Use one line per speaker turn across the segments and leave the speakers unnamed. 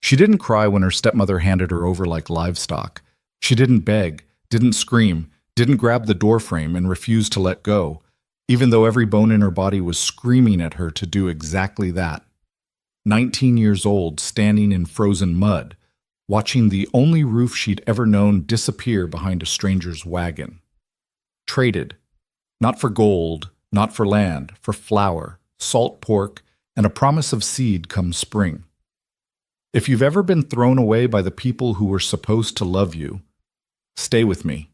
She didn't cry when her stepmother handed her over like livestock. She didn't beg, didn't scream, didn't grab the doorframe and refuse to let go, even though every bone in her body was screaming at her to do exactly that. 19 years old, standing in frozen mud, watching the only roof she'd ever known disappear behind a stranger's wagon. Traded, not for gold, not for land, for flour, salt pork, and a promise of seed come spring. If you've ever been thrown away by the people who were supposed to love you, stay with me.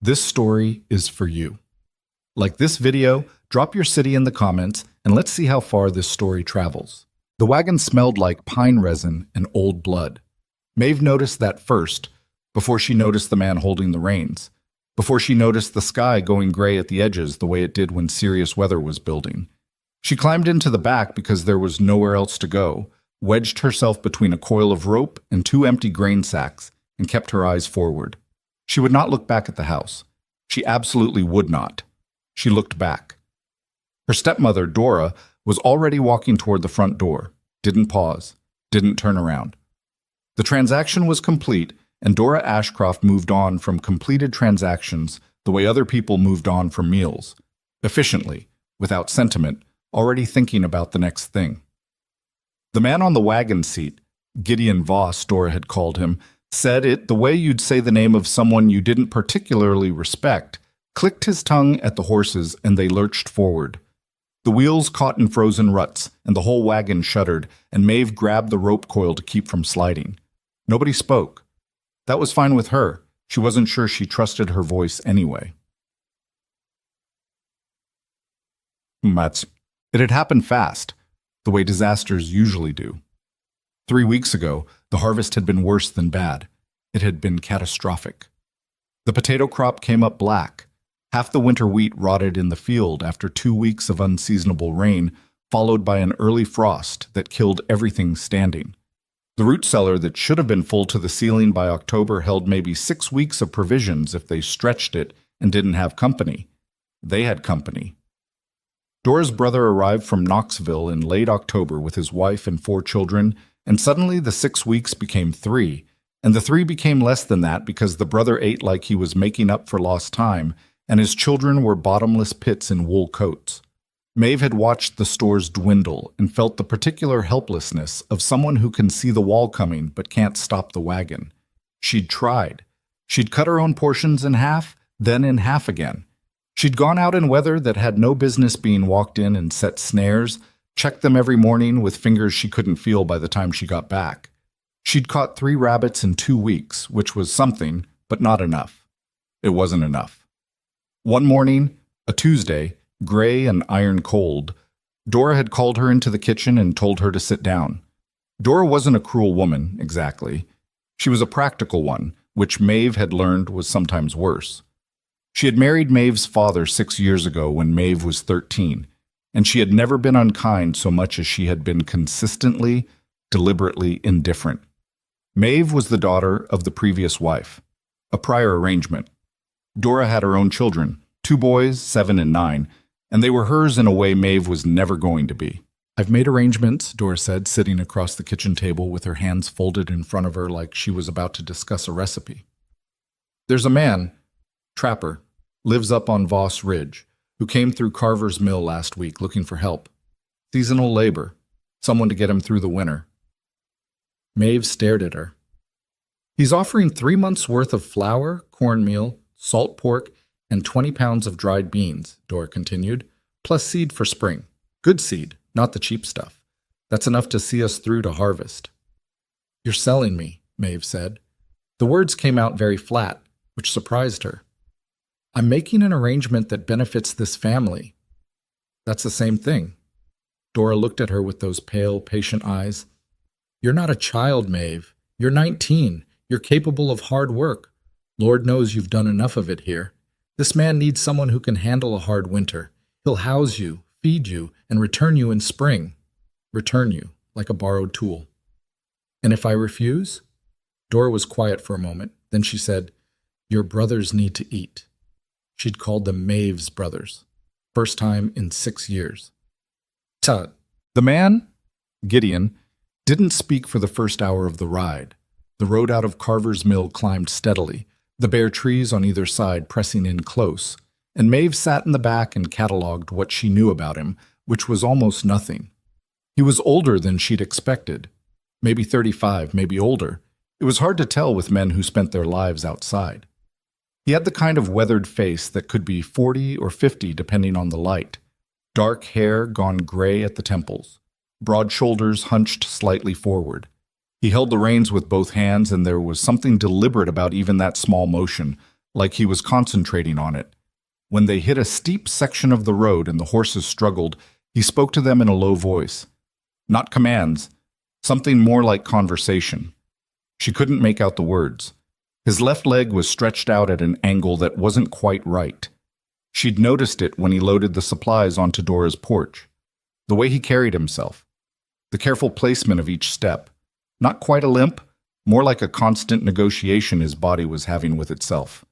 This story is for you. Like this video, drop your city in the comments, and let's see how far this story travels. The wagon smelled like pine resin and old blood. Maeve noticed that first, before she noticed the man holding the reins, before she noticed the sky going gray at the edges the way it did when serious weather was building. She climbed into the back because there was nowhere else to go, wedged herself between a coil of rope and two empty grain sacks, and kept her eyes forward. She would not look back at the house. She absolutely would not. She looked back. Her stepmother, Dora, was already walking toward the front door, didn't pause, didn't turn around. The transaction was complete, and Dora Ashcroft moved on from completed transactions the way other people moved on from meals, efficiently, without sentiment, already thinking about the next thing. The man on the wagon seat, Gideon Voss, Dora had called him, said it the way you'd say the name of someone you didn't particularly respect, clicked his tongue at the horses, and they lurched forward. The wheels caught in frozen ruts, and the whole wagon shuddered, and Maeve grabbed the rope coil to keep from sliding. Nobody spoke. That was fine with her. She wasn't sure she trusted her voice anyway. It had happened fast, the way disasters usually do. 3 weeks ago, the harvest had been worse than bad. It had been catastrophic. The potato crop came up black. Half the winter wheat rotted in the field after 2 weeks of unseasonable rain, followed by an early frost that killed everything standing. The root cellar that should have been full to the ceiling by October held maybe 6 weeks of provisions if they stretched it and didn't have company. They had company. Dora's brother arrived from Knoxville in late October with his wife and 4 children, and suddenly the 6 weeks became 3, and the 3 became less than that because the brother ate like he was making up for lost time, and his children were bottomless pits in wool coats. Maeve had watched the stores dwindle and felt the particular helplessness of someone who can see the wall coming but can't stop the wagon. She'd tried. She'd cut her own portions in half, then in half again. She'd gone out in weather that had no business being walked in and set snares, checked them every morning with fingers she couldn't feel by the time she got back. She'd caught 3 rabbits in 2 weeks, which was something, but not enough. It wasn't enough. One morning, a Tuesday, gray and iron cold, Dora had called her into the kitchen and told her to sit down. Dora wasn't a cruel woman, exactly. She was a practical one, which Maeve had learned was sometimes worse. She had married Maeve's father 6 years ago when Maeve was 13, and she had never been unkind so much as she had been consistently, deliberately indifferent. Maeve was the daughter of the previous wife, a prior arrangement. Dora had her own children, 2 boys, 7 and 9, and they were hers in a way Maeve was never going to be. "I've made arrangements," Dora said, sitting across the kitchen table with her hands folded in front of her like she was about to discuss a recipe. "There's a man, trapper, lives up on Voss Ridge, who came through Carver's Mill last week looking for help. Seasonal labor, someone to get him through the winter." Maeve stared at her. "He's offering 3 months' worth of flour, cornmeal, salt pork, and 20 pounds of dried beans," Dora continued, "plus seed for spring. Good seed, not the cheap stuff. That's enough to see us through to harvest." "You're selling me," Maeve said. The words came out very flat, which surprised her. "I'm making an arrangement that benefits this family." "That's the same thing." Dora looked at her with those pale, patient eyes. "You're not a child, Maeve. You're 19. You're capable of hard work. Lord knows you've done enough of it here. This man needs someone who can handle a hard winter. He'll house you, feed you, and return you in spring. Return you, like a borrowed tool." "And if I refuse?" Dora was quiet for a moment. Then she said, "Your brothers need to eat." She'd called them Maeve's brothers. First time in 6 years. "Tut." The man, Gideon, didn't speak for the first hour of the ride. The road out of Carver's Mill climbed steadily, the bare trees on either side pressing in close, and Maeve sat in the back and catalogued what she knew about him, which was almost nothing. He was older than she'd expected. Maybe 35, maybe older. It was hard to tell with men who spent their lives outside. He had the kind of weathered face that could be 40 or 50 depending on the light. Dark hair gone gray at the temples. Broad shoulders hunched slightly forward. He held the reins with both hands, and there was something deliberate about even that small motion, like he was concentrating on it. When they hit a steep section of the road and the horses struggled, he spoke to them in a low voice. Not commands, something more like conversation. She couldn't make out the words. His left leg was stretched out at an angle that wasn't quite right. She'd noticed it when he loaded the supplies onto Dora's porch. The way he carried himself. The careful placement of each step. Not quite a limp, more like a constant negotiation his body was having with itself.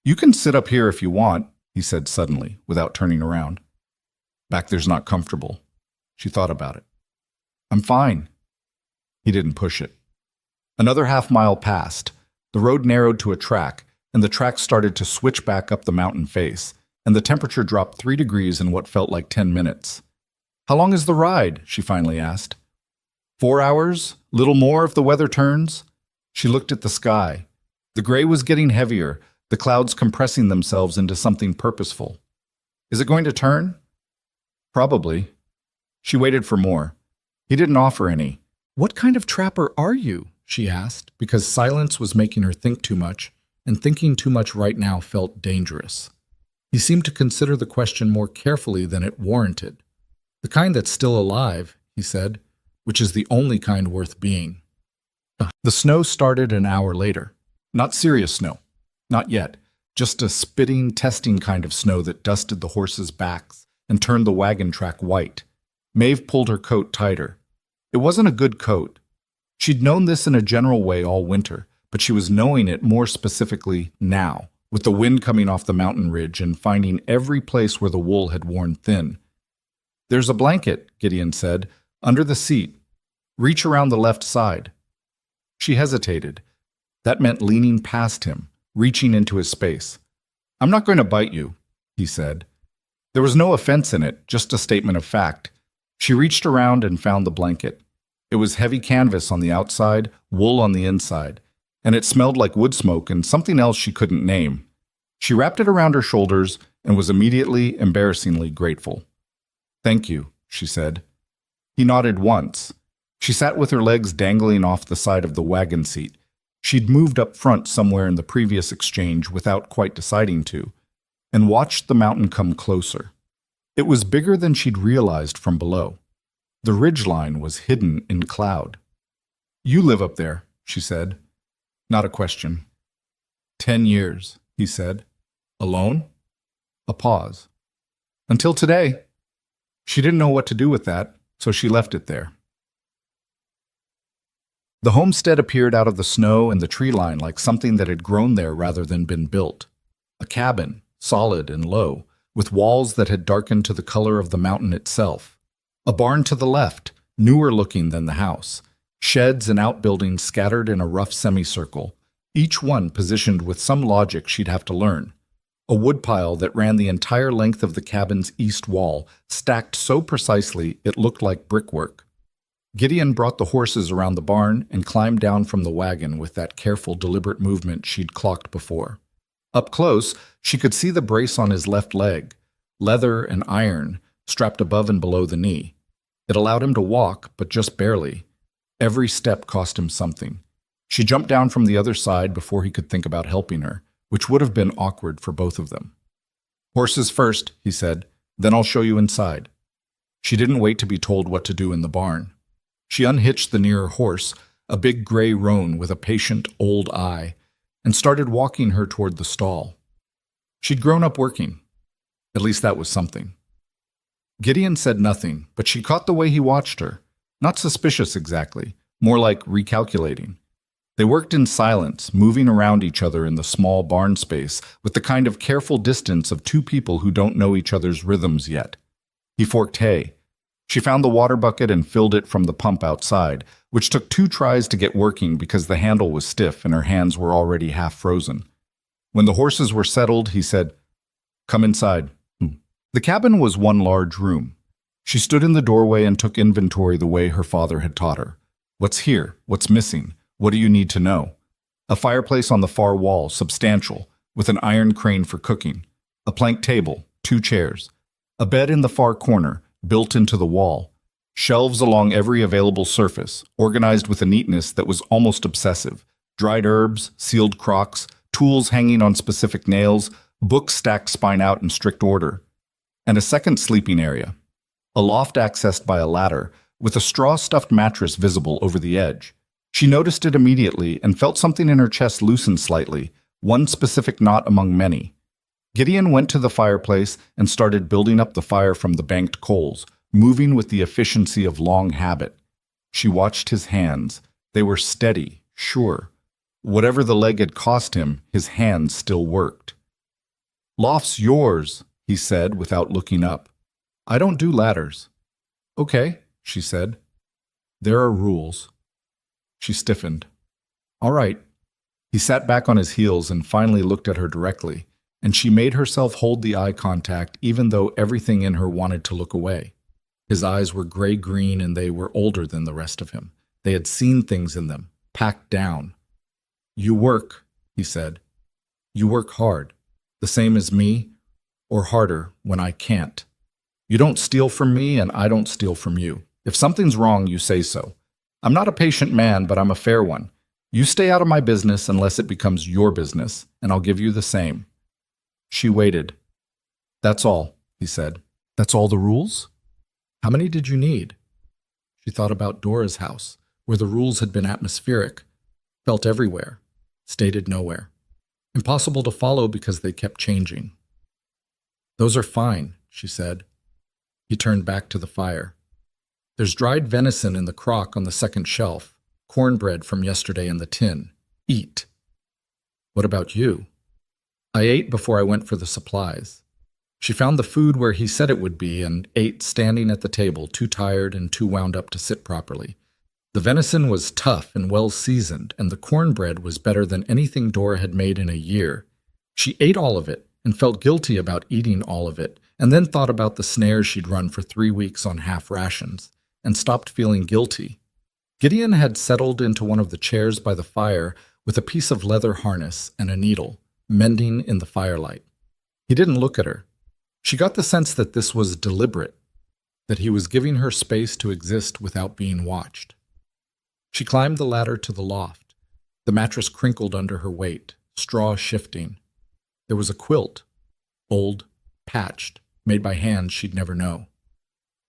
"You can sit up here if you want," he said suddenly, without turning around. "Back there's not comfortable." She thought about it. "I'm fine." He didn't push it. Another half-mile passed. The road narrowed to a track, and the track started to switch back up the mountain face, and the temperature dropped 3 degrees in what felt like 10 minutes. "How long is the ride?" she finally asked. 4 hours? Little more if the weather turns?" She looked at the sky. The gray was getting heavier, the clouds compressing themselves into something purposeful. "Is it going to turn?" "Probably." She waited for more. He didn't offer any. "What kind of trapper are you?" she asked, because silence was making her think too much, and thinking too much right now felt dangerous. He seemed to consider the question more carefully than it warranted. "The kind that's still alive," he said, "which is the only kind worth being." The snow started an hour later. Not serious snow. Not yet. Just a spitting, testing kind of snow that dusted the horses' backs and turned the wagon track white. Maeve pulled her coat tighter. It wasn't a good coat. She'd known this in a general way all winter, but she was knowing it more specifically now, with the wind coming off the mountain ridge and finding every place where the wool had worn thin. "There's a blanket," Gideon said, "under the seat. Reach around the left side." She hesitated. That meant leaning past him, reaching into his space. "I'm not going to bite you," he said. There was no offense in it, just a statement of fact. She reached around and found the blanket. It was heavy canvas on the outside, wool on the inside, and it smelled like wood smoke and something else she couldn't name. She wrapped it around her shoulders and was immediately, embarrassingly grateful. "Thank you," she said. He nodded once. She sat with her legs dangling off the side of the wagon seat. She'd moved up front somewhere in the previous exchange without quite deciding to, and watched the mountain come closer. It was bigger than she'd realized from below. The ridgeline was hidden in cloud. "You live up there," she said. Not a question. 10 years, he said. "Alone?" A pause. "Until today." She didn't know what to do with that, so she left it there. The homestead appeared out of the snow and the tree line like something that had grown there rather than been built. A cabin, solid and low, with walls that had darkened to the color of the mountain itself. A barn to the left, newer looking than the house. Sheds and outbuildings scattered in a rough semicircle, each one positioned with some logic she'd have to learn. A woodpile that ran the entire length of the cabin's east wall, stacked so precisely it looked like brickwork. Gideon brought the horses around the barn and climbed down from the wagon with that careful, deliberate movement she'd clocked before. Up close, she could see the brace on his left leg, leather and iron, strapped above and below the knee. It allowed him to walk, but just barely. Every step cost him something. She jumped down from the other side before he could think about helping her, which would have been awkward for both of them. "Horses first," he said, "then I'll show you inside." She didn't wait to be told what to do in the barn. She unhitched the nearer horse, a big gray roan with a patient old eye, and started walking her toward the stall. She'd grown up working. At least that was something. Gideon said nothing, but she caught the way he watched her. Not suspicious exactly, more like recalculating. They worked in silence, moving around each other in the small barn space with the kind of careful distance of two people who don't know each other's rhythms yet. He forked hay. She found the water bucket and filled it from the pump outside, which took 2 tries to get working because the handle was stiff and her hands were already half frozen. When the horses were settled, he said, "Come inside." The cabin was one large room. She stood in the doorway and took inventory the way her father had taught her. What's here? What's missing? What do you need to know? A fireplace on the far wall, substantial, with an iron crane for cooking. A plank table, 2 chairs. A bed in the far corner, built into the wall. Shelves along every available surface, organized with a neatness that was almost obsessive. Dried herbs, sealed crocks, tools hanging on specific nails, books stacked spine out in strict order. And a second sleeping area. A loft accessed by a ladder, with a straw-stuffed mattress visible over the edge. She noticed it immediately and felt something in her chest loosen slightly, one specific knot among many. Gideon went to the fireplace and started building up the fire from the banked coals, moving with the efficiency of long habit. She watched his hands. They were steady, sure. Whatever the leg had cost him, his hands still worked. "Loft's yours," he said without looking up. "I don't do ladders." "Okay," she said. "There are rules." She stiffened. "All right." He sat back on his heels and finally looked at her directly, and she made herself hold the eye contact even though everything in her wanted to look away. His eyes were gray-green and they were older than the rest of him. They had seen things in them, packed down. "You work," he said. "You work hard, the same as me, or harder when I can't. You don't steal from me and I don't steal from you. If something's wrong, you say so. I'm not a patient man, but I'm a fair one. You stay out of my business unless it becomes your business, and I'll give you the same." She waited. "That's all," he said. "That's all the rules? How many did you need?" She thought about Dora's house, where the rules had been atmospheric, felt everywhere, stated nowhere. Impossible to follow because they kept changing. "Those are fine," she said. He turned back to the fire. "There's dried venison in the crock on the second shelf, cornbread from yesterday in the tin. Eat." "What about you?" "I ate before I went for the supplies." She found the food where he said it would be and ate standing at the table, too tired and too wound up to sit properly. The venison was tough and well seasoned, and the cornbread was better than anything Dora had made in a year. She ate all of it and felt guilty about eating all of it, and then thought about the snares she'd run for 3 weeks on half rations, and stopped feeling guilty. Gideon had settled into one of the chairs by the fire with a piece of leather harness and a needle, mending in the firelight. He didn't look at her. She got the sense that this was deliberate, that he was giving her space to exist without being watched. She climbed the ladder to the loft. The mattress crinkled under her weight, straw shifting. There was a quilt, old, patched, made by hands she'd never know.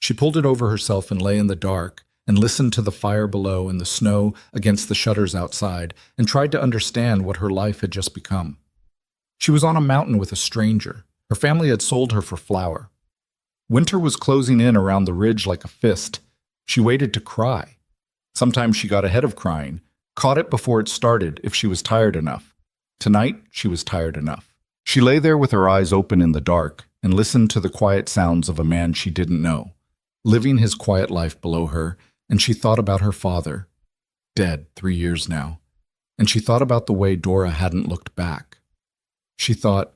She pulled it over herself and lay in the dark and listened to the fire below and the snow against the shutters outside and tried to understand what her life had just become. She was on a mountain with a stranger. Her family had sold her for flour. Winter was closing in around the ridge like a fist. She waited to cry. Sometimes she got ahead of crying, caught it before it started if she was tired enough. Tonight, she was tired enough. She lay there with her eyes open in the dark and listened to the quiet sounds of a man she didn't know, living his quiet life below her, and she thought about her father, dead 3 years now, and she thought about the way Dora hadn't looked back. She thought,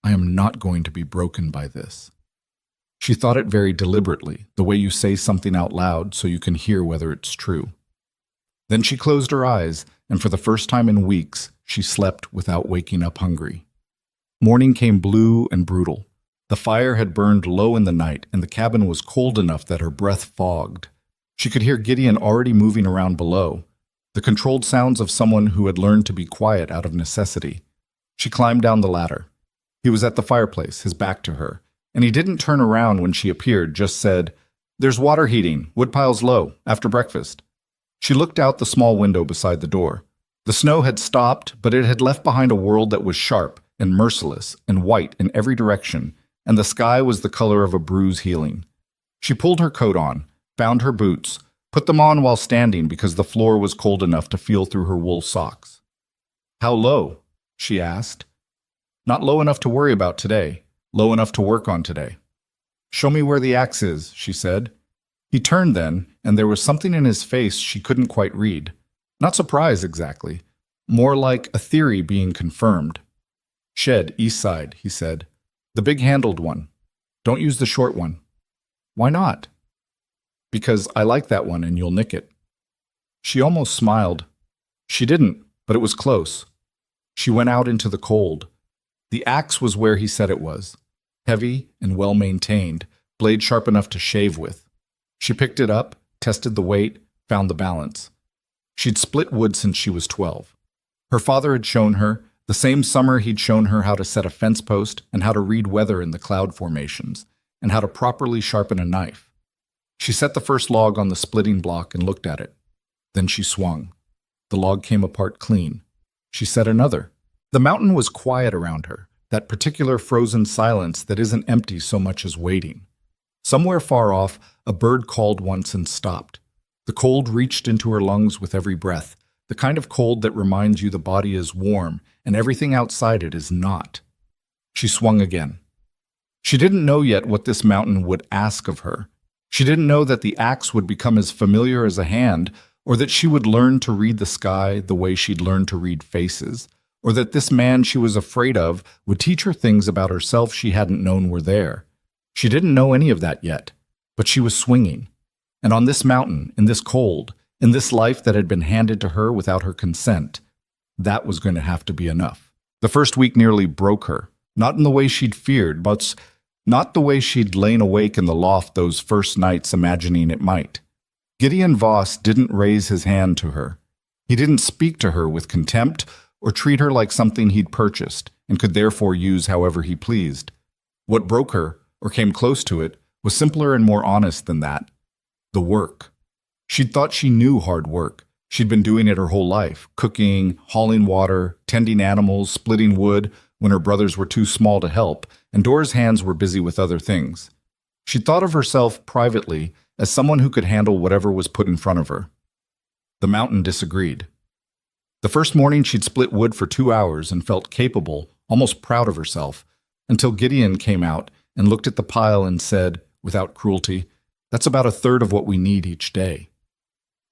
I am not going to be broken by this. She thought it very deliberately, the way you say something out loud so you can hear whether it's true. Then she closed her eyes, and for the first time in weeks, she slept without waking up hungry. Morning came blue and brutal. The fire had burned low in the night, and the cabin was cold enough that her breath fogged. She could hear Gideon already moving around below, the controlled sounds of someone who had learned to be quiet out of necessity. She climbed down the ladder. He was at the fireplace, his back to her, and he didn't turn around when she appeared, just said, "There's water heating, woodpile's low, after breakfast." She looked out the small window beside the door. The snow had stopped, but it had left behind a world that was sharp and merciless and white in every direction, and the sky was the color of a bruise healing. She pulled her coat on, found her boots, put them on while standing because the floor was cold enough to feel through her wool socks. "How low?" she asked. "Not low enough to worry about today, low enough to work on today." "Show me where the axe is," she said. He turned then, and there was something in his face she couldn't quite read. Not surprise exactly, more like a theory being confirmed. "Shed, east side," he said. "The big-handled one. Don't use the short one." "Why not?" "Because I like that one and you'll nick it." She almost smiled. She didn't, but it was close. She went out into the cold. The axe was where he said it was. Heavy and well-maintained, blade sharp enough to shave with. She picked it up, tested the weight, found the balance. She'd split wood since she was 12. Her father had shown her, the same summer he'd shown her how to set a fence post and how to read weather in the cloud formations, and how to properly sharpen a knife. She set the first log on the splitting block and looked at it. Then she swung. The log came apart clean. She set another. The mountain was quiet around her, that particular frozen silence that isn't empty so much as waiting. Somewhere far off, a bird called once and stopped. The cold reached into her lungs with every breath, the kind of cold that reminds you the body is warm and everything outside it is not. She swung again. She didn't know yet what this mountain would ask of her. She didn't know that the axe would become as familiar as a hand, or that she would learn to read the sky the way she'd learned to read faces, or that this man she was afraid of would teach her things about herself she hadn't known were there. She didn't know any of that yet, but she was swinging. And on this mountain, in this cold, in this life that had been handed to her without her consent, that was going to have to be enough. The first week nearly broke her, not in the way she'd feared, but not the way she'd lain awake in the loft those first nights imagining it might. Gideon Voss didn't raise his hand to her. He didn't speak to her with contempt or treat her like something he'd purchased and could therefore use however he pleased. What broke her, or came close to it, was simpler and more honest than that. The work. She'd thought she knew hard work. She'd been doing it her whole life, cooking, hauling water, tending animals, splitting wood when her brothers were too small to help, and Dora's hands were busy with other things. She'd thought of herself privately as someone who could handle whatever was put in front of her. The mountain disagreed. The first morning she'd split wood for 2 hours and felt capable, almost proud of herself, until Gideon came out and looked at the pile and said, without cruelty, "That's about a third of what we need each day."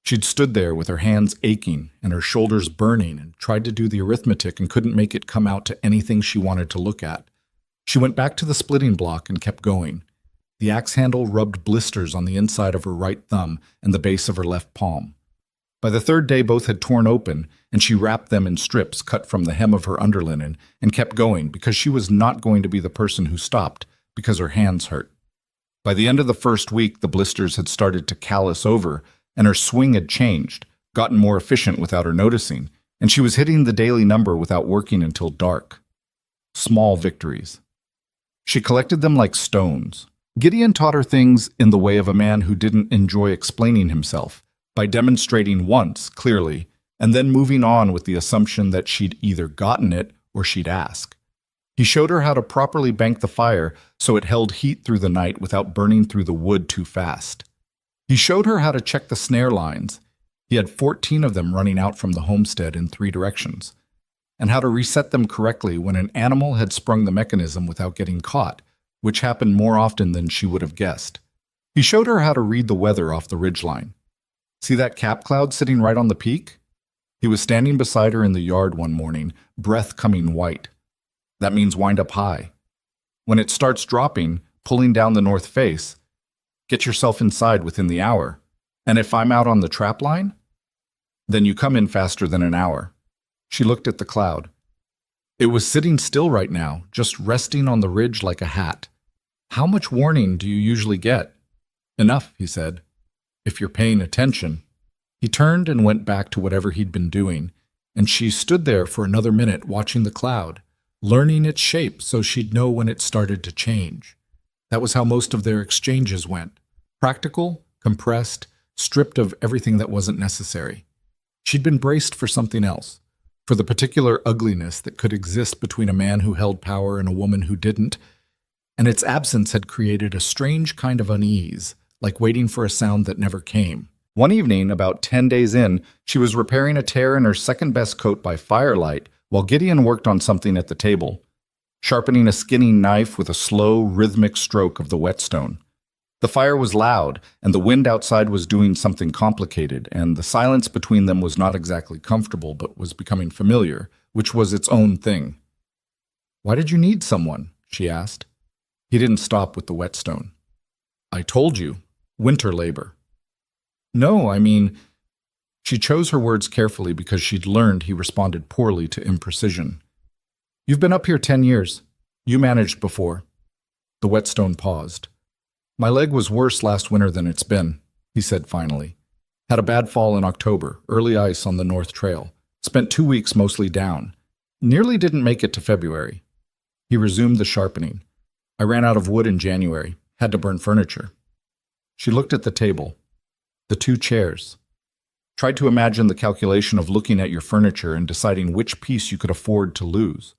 She'd stood there with her hands aching and her shoulders burning and tried to do the arithmetic and couldn't make it come out to anything she wanted to look at. She went back to the splitting block and kept going. The axe handle rubbed blisters on the inside of her right thumb and the base of her left palm. By the third day both had torn open, and she wrapped them in strips cut from the hem of her underlinen and kept going because she was not going to be the person who stopped because her hands hurt. By the end of the first week, the blisters had started to callus over, and her swing had changed, gotten more efficient without her noticing, and she was hitting the daily number without working until dark. Small victories. She collected them like stones. Gideon taught her things in the way of a man who didn't enjoy explaining himself, by demonstrating once, clearly, and then moving on with the assumption that she'd either gotten it or she'd ask. He showed her how to properly bank the fire so it held heat through the night without burning through the wood too fast. He showed her how to check the snare lines. He had 14 of them running out from the homestead in 3 directions, and how to reset them correctly when an animal had sprung the mechanism without getting caught, which happened more often than she would have guessed. He showed her how to read the weather off the ridgeline. See that cap cloud sitting right on the peak? He was standing beside her in the yard one morning, breath coming white. That means wind up high. When it starts dropping, pulling down the north face, get yourself inside within the hour. And if I'm out on the trap line, then you come in faster than an hour. She looked at the cloud. It was sitting still right now, just resting on the ridge like a hat. How much warning do you usually get? Enough, he said, if you're paying attention. He turned and went back to whatever he'd been doing, and she stood there for another minute watching the cloud, learning its shape so she'd know when it started to change. That was how most of their exchanges went. Practical, compressed, stripped of everything that wasn't necessary. She'd been braced for something else, for the particular ugliness that could exist between a man who held power and a woman who didn't, and its absence had created a strange kind of unease, like waiting for a sound that never came. One evening, about 10 days in, she was repairing a tear in her second-best coat by firelight while Gideon worked on something at the table, sharpening a skinning knife with a slow, rhythmic stroke of the whetstone. The fire was loud, and the wind outside was doing something complicated, and the silence between them was not exactly comfortable, but was becoming familiar, which was its own thing. "Why did you need someone?" she asked. He didn't stop with the whetstone. "I told you. Winter labor." "No, I mean—" She chose her words carefully because she'd learned he responded poorly to imprecision. "You've been up here 10 years. You managed before." The whetstone paused. "My leg was worse last winter than it's been," he said finally. "Had a bad fall in October, early ice on the North Trail. Spent 2 weeks mostly down. Nearly didn't make it to February." He resumed the sharpening. "I ran out of wood in January. Had to burn furniture." She looked at the table. The 2 chairs. Tried to imagine the calculation of looking at your furniture and deciding which piece you could afford to lose.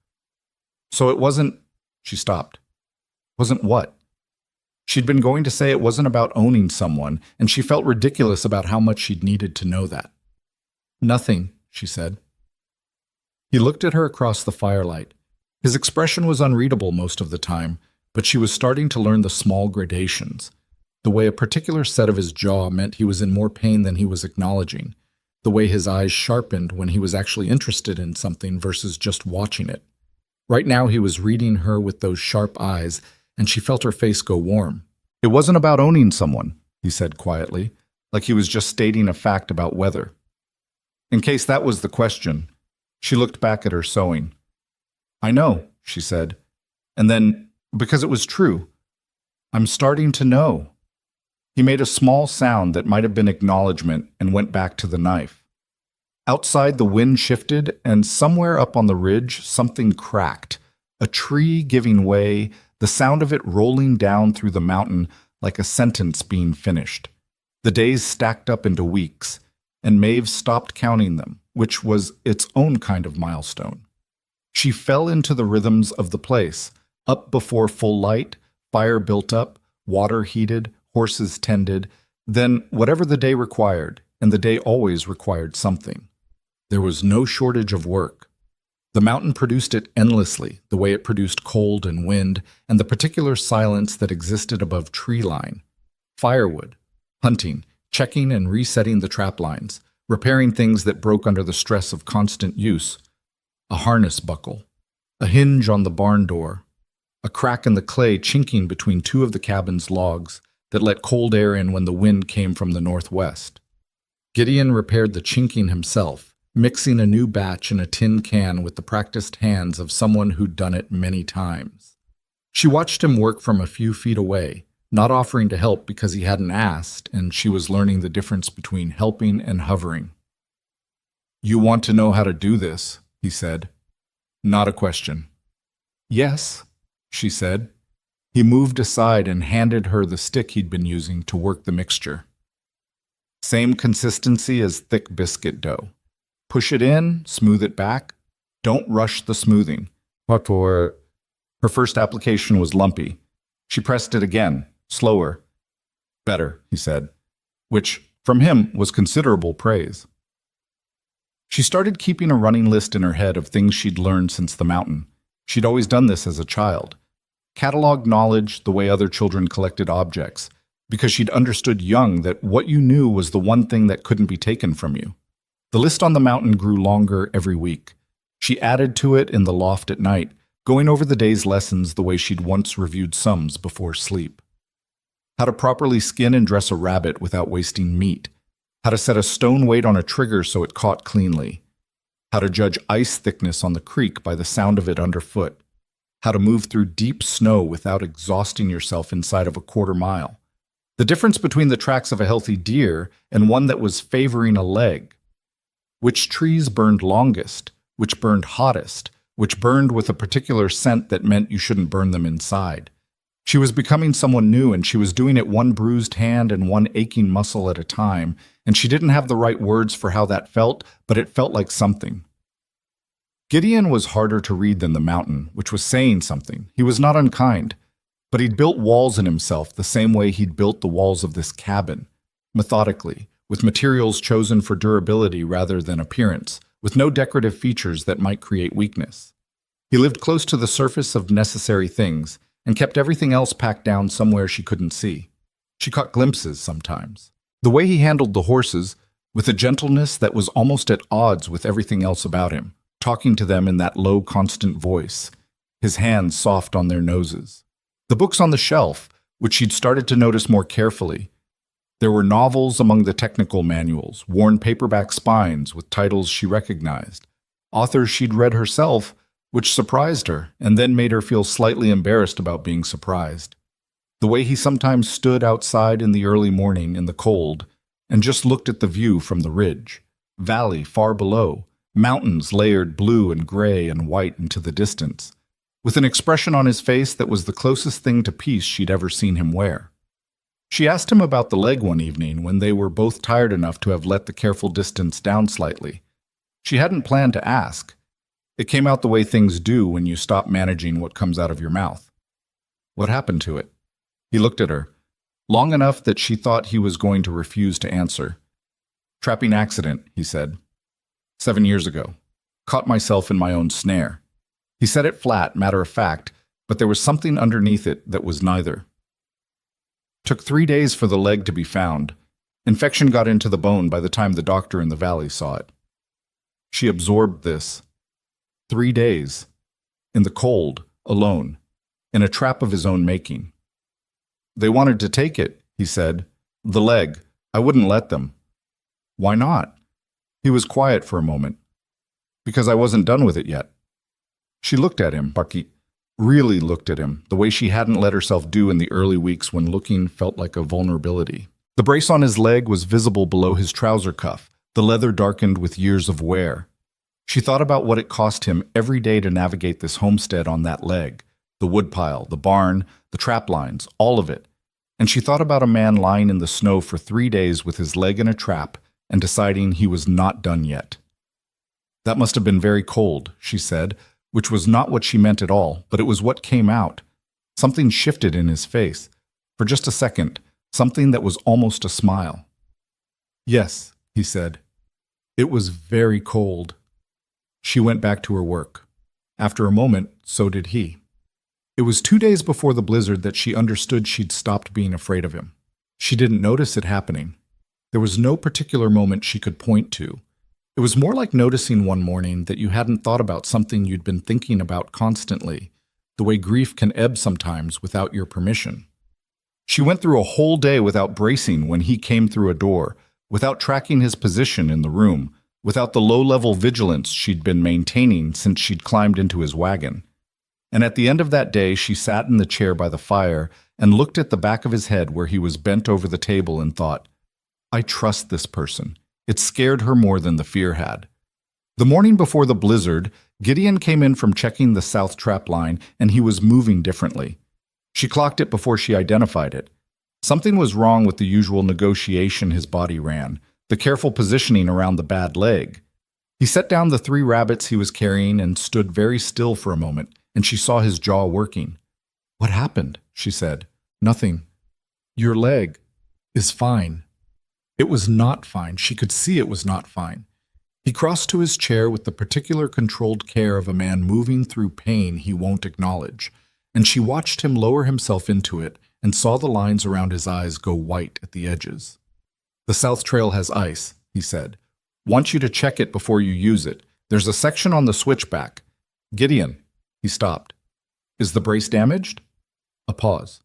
"So it wasn't—" She stopped. "Wasn't what?" She'd been going to say it wasn't about owning someone, and she felt ridiculous about how much she'd needed to know that. "Nothing," she said. He looked at her across the firelight. His expression was unreadable most of the time, but she was starting to learn the small gradations. The way a particular set of his jaw meant he was in more pain than he was acknowledging. The way his eyes sharpened when he was actually interested in something versus just watching it. Right now he was reading her with those sharp eyes, and she felt her face go warm. "It wasn't about owning someone," he said quietly, like he was just stating a fact about weather. In case that was the question, she looked back at her sewing. "I know," she said, and then, because it was true, "I'm starting to know." He made a small sound that might have been acknowledgement and went back to the knife. Outside, the wind shifted, and somewhere up on the ridge, something cracked. A tree giving way, the sound of it rolling down through the mountain like a sentence being finished. The days stacked up into weeks, and Maeve stopped counting them, which was its own kind of milestone. She fell into the rhythms of the place, up before full light, fire built up, water heated, horses tended, then whatever the day required, and the day always required something. There was no shortage of work. The mountain produced it endlessly, the way it produced cold and wind, and the particular silence that existed above tree line. Firewood, hunting, checking and resetting the trap lines, repairing things that broke under the stress of constant use. A harness buckle, a hinge on the barn door, a crack in the clay chinking between 2 of the cabin's logs that let cold air in when the wind came from the northwest. Gideon repaired the chinking himself, mixing a new batch in a tin can with the practiced hands of someone who'd done it many times. She watched him work from a few feet away, not offering to help because he hadn't asked, and she was learning the difference between helping and hovering. "You want to know how to do this," he said. Not a question. "Yes," she said. He moved aside and handed her the stick he'd been using to work the mixture. Same consistency as thick biscuit dough. Push it in, smooth it back. Don't rush the smoothing. What for? Her first application was lumpy. She pressed it again, slower. "Better," he said, which, from him, was considerable praise. She started keeping a running list in her head of things she'd learned since the mountain. She'd always done this as a child. Cataloged knowledge the way other children collected objects, because she'd understood young that what you knew was the one thing that couldn't be taken from you. The list on the mountain grew longer every week. She added to it in the loft at night, going over the day's lessons the way she'd once reviewed sums before sleep. How to properly skin and dress a rabbit without wasting meat. How to set a stone weight on a trigger so it caught cleanly. How to judge ice thickness on the creek by the sound of it underfoot. How to move through deep snow without exhausting yourself inside of a quarter mile. The difference between the tracks of a healthy deer and one that was favoring a leg. Which trees burned longest, which burned hottest, which burned with a particular scent that meant you shouldn't burn them inside. She was becoming someone new, and she was doing it one bruised hand and one aching muscle at a time, and she didn't have the right words for how that felt, but it felt like something. Gideon was harder to read than the mountain, which was saying something. He was not unkind, but he'd built walls in himself the same way he'd built the walls of this cabin, methodically, with materials chosen for durability rather than appearance, with no decorative features that might create weakness. He lived close to the surface of necessary things and kept everything else packed down somewhere she couldn't see. She caught glimpses sometimes. The way he handled the horses, with a gentleness that was almost at odds with everything else about him, talking to them in that low, constant voice, his hands soft on their noses. The books on the shelf, which she'd started to notice more carefully. There were novels among the technical manuals, worn paperback spines with titles she recognized, authors she'd read herself, which surprised her and then made her feel slightly embarrassed about being surprised. The way he sometimes stood outside in the early morning in the cold and just looked at the view from the ridge, valley far below, mountains layered blue and gray and white into the distance, with an expression on his face that was the closest thing to peace she'd ever seen him wear. She asked him about the leg one evening when they were both tired enough to have let the careful distance down slightly. She hadn't planned to ask. It came out the way things do when you stop managing what comes out of your mouth. What happened to it? He looked at her, long enough that she thought he was going to refuse to answer. Trapping accident, he said. 7 years ago. Caught myself in my own snare. He said it flat, matter of fact, but there was something underneath it that was neither. Took 3 days for the leg to be found. Infection got into the bone by the time the doctor in the valley saw it. She absorbed this. 3 days. In the cold, alone, in a trap of his own making. They wanted to take it, he said. The leg. I wouldn't let them. Why not? He was quiet for a moment. Because I wasn't done with it yet. She looked at him, Bucky. Really looked at him, the way she hadn't let herself do in the early weeks when looking felt like a vulnerability. The brace on his leg was visible below his trouser cuff, the leather darkened with years of wear. She thought about what it cost him every day to navigate this homestead on that leg, the woodpile, the barn, the trap lines, all of it. And she thought about a man lying in the snow for 3 days with his leg in a trap and deciding he was not done yet. That must have been very cold, she said, which was not what she meant at all, but it was what came out. Something shifted in his face. For just a second, something that was almost a smile. Yes, he said. It was very cold. She went back to her work. After a moment, so did he. It was 2 days before the blizzard that she understood she'd stopped being afraid of him. She didn't notice it happening. There was no particular moment she could point to. It was more like noticing one morning that you hadn't thought about something you'd been thinking about constantly, the way grief can ebb sometimes without your permission. She went through a whole day without bracing when he came through a door, without tracking his position in the room, without the low-level vigilance she'd been maintaining since she'd climbed into his wagon. And at the end of that day, she sat in the chair by the fire and looked at the back of his head where he was bent over the table and thought, I trust this person. It scared her more than the fear had. The morning before the blizzard, Gideon came in from checking the south trap line, and he was moving differently. She clocked it before she identified it. Something was wrong with the usual negotiation his body ran, the careful positioning around the bad leg. He set down the 3 rabbits he was carrying and stood very still for a moment, and she saw his jaw working. What happened? She said. Nothing. Your leg is fine. It was not fine. She could see it was not fine. He crossed to his chair with the particular controlled care of a man moving through pain he won't acknowledge, and she watched him lower himself into it and saw the lines around his eyes go white at the edges. The South Trail has ice, he said. Want you to check it before you use it. There's a section on the switchback. Gideon. He stopped. Is the brace damaged? A pause.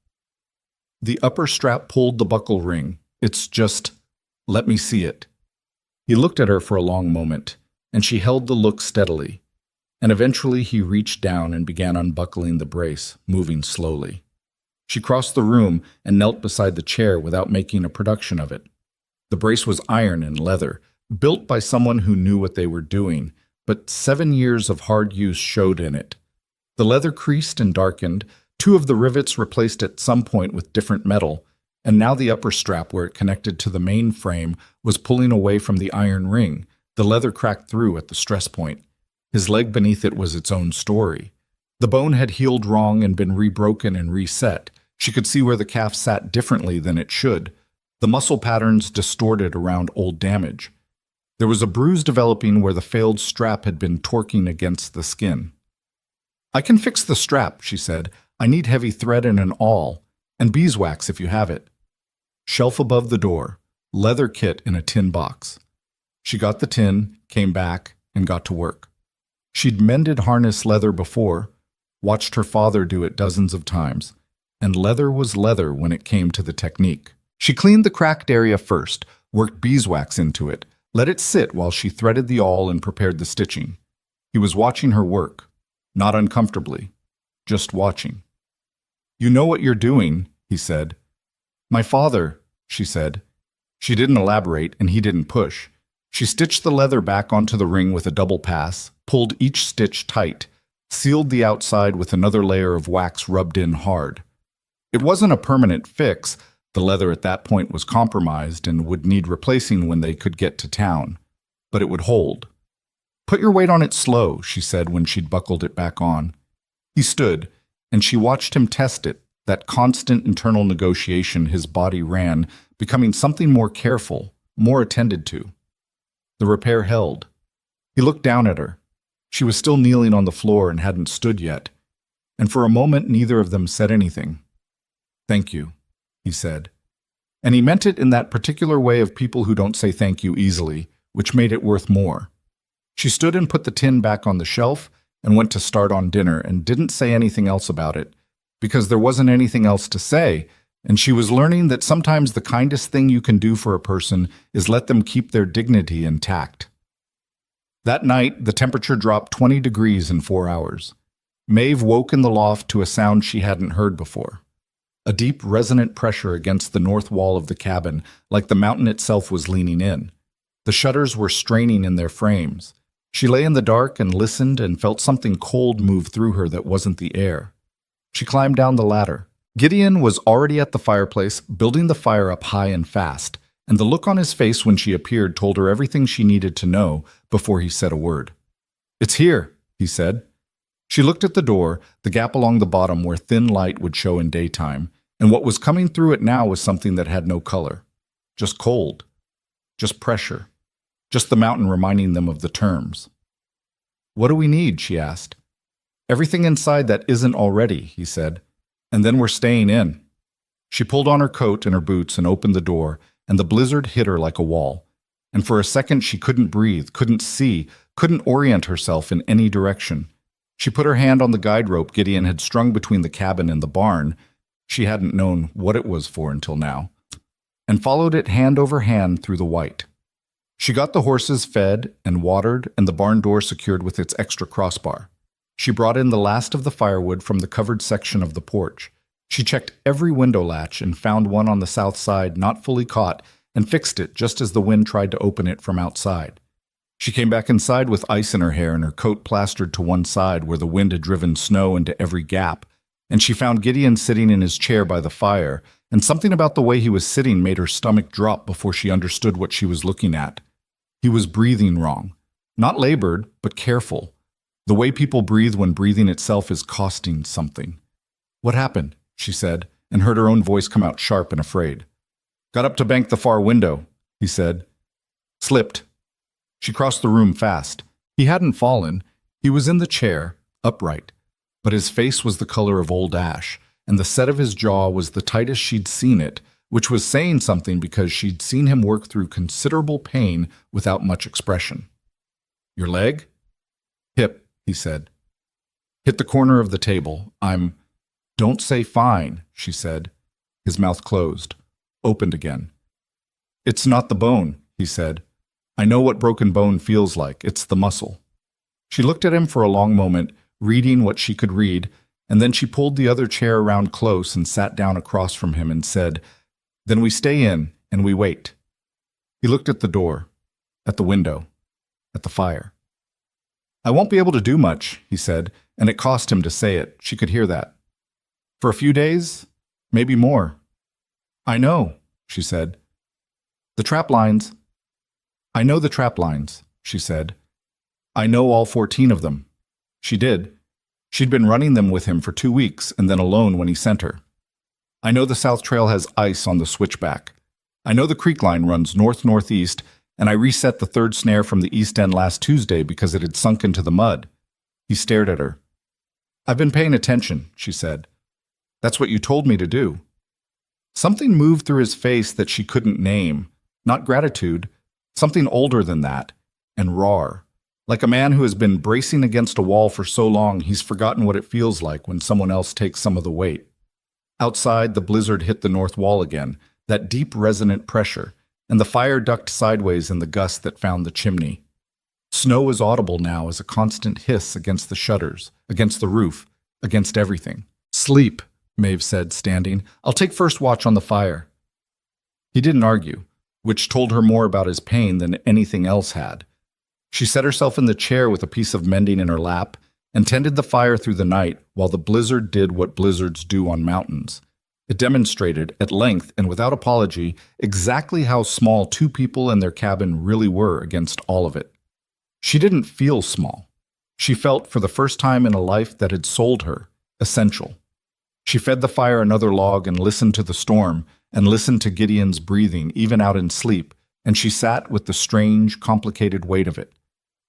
The upper strap pulled the buckle ring. It's just... Let me see it. He looked at her for a long moment, and she held the look steadily. And eventually he reached down and began unbuckling the brace, moving slowly. She crossed the room and knelt beside the chair without making a production of it. The brace was iron and leather, built by someone who knew what they were doing, but 7 years of hard use showed in it. The leather creased and darkened, 2 of the rivets replaced at some point with different metal, and now the upper strap where it connected to the main frame was pulling away from the iron ring, the leather cracked through at the stress point. His leg beneath it was its own story. The bone had healed wrong and been rebroken and reset. She could see where the calf sat differently than it should, the muscle patterns distorted around old damage. There was a bruise developing where the failed strap had been torquing against the skin. I can fix the strap, she said. I need heavy thread and an awl, and beeswax if you have it. Shelf above the door, leather kit in a tin box. She got the tin, came back, and got to work. She'd mended harness leather before, watched her father do it dozens of times, and leather was leather when it came to the technique. She cleaned the cracked area first, worked beeswax into it, let it sit while she threaded the awl and prepared the stitching. He was watching her work, not uncomfortably, just watching. "You know what you're doing," he said. "My father," she said. She didn't elaborate, and he didn't push. She stitched the leather back onto the ring with a double pass, pulled each stitch tight, sealed the outside with another layer of wax rubbed in hard. It wasn't a permanent fix. The leather at that point was compromised and would need replacing when they could get to town, but it would hold. "Put your weight on it slow," she said when she'd buckled it back on. He stood, and she watched him test it, that constant internal negotiation his body ran, becoming something more careful, more attended to. The repair held. He looked down at her. She was still kneeling on the floor and hadn't stood yet, and for a moment neither of them said anything. "Thank you," he said. And he meant it in that particular way of people who don't say thank you easily, which made it worth more. She stood and put the tin back on the shelf and went to start on dinner and didn't say anything else about it, because there wasn't anything else to say, and she was learning that sometimes the kindest thing you can do for a person is let them keep their dignity intact. That night, the temperature dropped 20 degrees in 4 hours. Maeve woke in the loft to a sound she hadn't heard before. A deep, resonant pressure against the north wall of the cabin, like the mountain itself was leaning in. The shutters were straining in their frames. She lay in the dark and listened and felt something cold move through her that wasn't the air. She climbed down the ladder. Gideon was already at the fireplace, building the fire up high and fast, and the look on his face when she appeared told her everything she needed to know before he said a word. "It's here," he said. She looked at the door, the gap along the bottom where thin light would show in daytime, and what was coming through it now was something that had no color. Just cold. Just pressure. Just the mountain reminding them of the terms. "What do we need?" she asked. "Everything inside that isn't already," he said. "And then we're staying in." She pulled on her coat and her boots and opened the door, and the blizzard hit her like a wall. And for a second she couldn't breathe, couldn't see, couldn't orient herself in any direction. She put her hand on the guide rope Gideon had strung between the cabin and the barn. She hadn't known what it was for until now, and followed it hand over hand through the white. She got the horses fed and watered and the barn door secured with its extra crossbar. She brought in the last of the firewood from the covered section of the porch. She checked every window latch and found one on the south side not fully caught and fixed it just as the wind tried to open it from outside. She came back inside with ice in her hair and her coat plastered to one side where the wind had driven snow into every gap, and she found Gideon sitting in his chair by the fire, and something about the way he was sitting made her stomach drop before she understood what she was looking at. He was breathing wrong. Not labored, but careful. The way people breathe when breathing itself is costing something. "What happened?" she said, and heard her own voice come out sharp and afraid. "Got up to bank the far window," he said. "Slipped." She crossed the room fast. He hadn't fallen. He was in the chair, upright, but his face was the color of old ash, and the set of his jaw was the tightest she'd seen it, which was saying something because she'd seen him work through considerable pain without much expression. "Your leg?" "Hip," he said. "Hit the corner of the table. Don't say fine," she said. His mouth closed, opened again. "It's not the bone," he said. "I know what broken bone feels like. It's the muscle." She looked at him for a long moment, reading what she could read, and then she pulled the other chair around close and sat down across from him and said, "Then we stay in and we wait." He looked at the door, at the window, at the fire. "I won't be able to do much," he said, and it cost him to say it. She could hear that. "For a few days, maybe more." "I know," she said. "The trap lines." "I know the trap lines," she said. "I know all 14 of them." She did. She'd been running them with him for 2 weeks and then alone when he sent her. "I know the South Trail has ice on the switchback. I know the creek line runs north-northeast, and I reset the third snare from the east end last Tuesday because it had sunk into the mud." He stared at her. "I've been paying attention," she said. "That's what you told me to do." Something moved through his face that she couldn't name. Not gratitude, something older than that, and raw. Like a man who has been bracing against a wall for so long he's forgotten what it feels like when someone else takes some of the weight. Outside, the blizzard hit the north wall again, that deep resonant pressure, and the fire ducked sideways in the gust that found the chimney. Snow was audible now as a constant hiss against the shutters, against the roof, against everything. "Sleep," Maeve said, standing. "I'll take first watch on the fire." He didn't argue, which told her more about his pain than anything else had. She set herself in the chair with a piece of mending in her lap and tended the fire through the night while the blizzard did what blizzards do on mountains. It demonstrated, at length and without apology, exactly how small two people and their cabin really were against all of it. She didn't feel small. She felt, for the first time in a life that had sold her, essential. She fed the fire another log and listened to the storm, and listened to Gideon's breathing, even out in sleep, and she sat with the strange, complicated weight of it.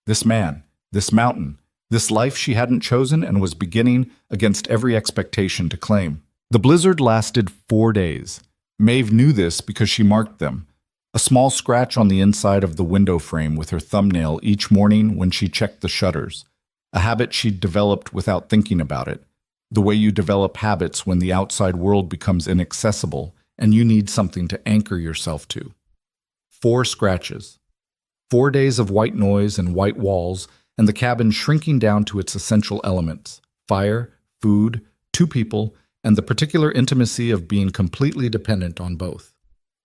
This man, this mountain, this life she hadn't chosen and was beginning, against every expectation, to claim. The blizzard lasted 4 days. Maeve knew this because she marked them. A small scratch on the inside of the window frame with her thumbnail each morning when she checked the shutters. A habit she'd developed without thinking about it. The way you develop habits when the outside world becomes inaccessible and you need something to anchor yourself to. 4 scratches. 4 days of white noise and white walls, and the cabin shrinking down to its essential elements: fire, food, 2 people, and the particular intimacy of being completely dependent on both.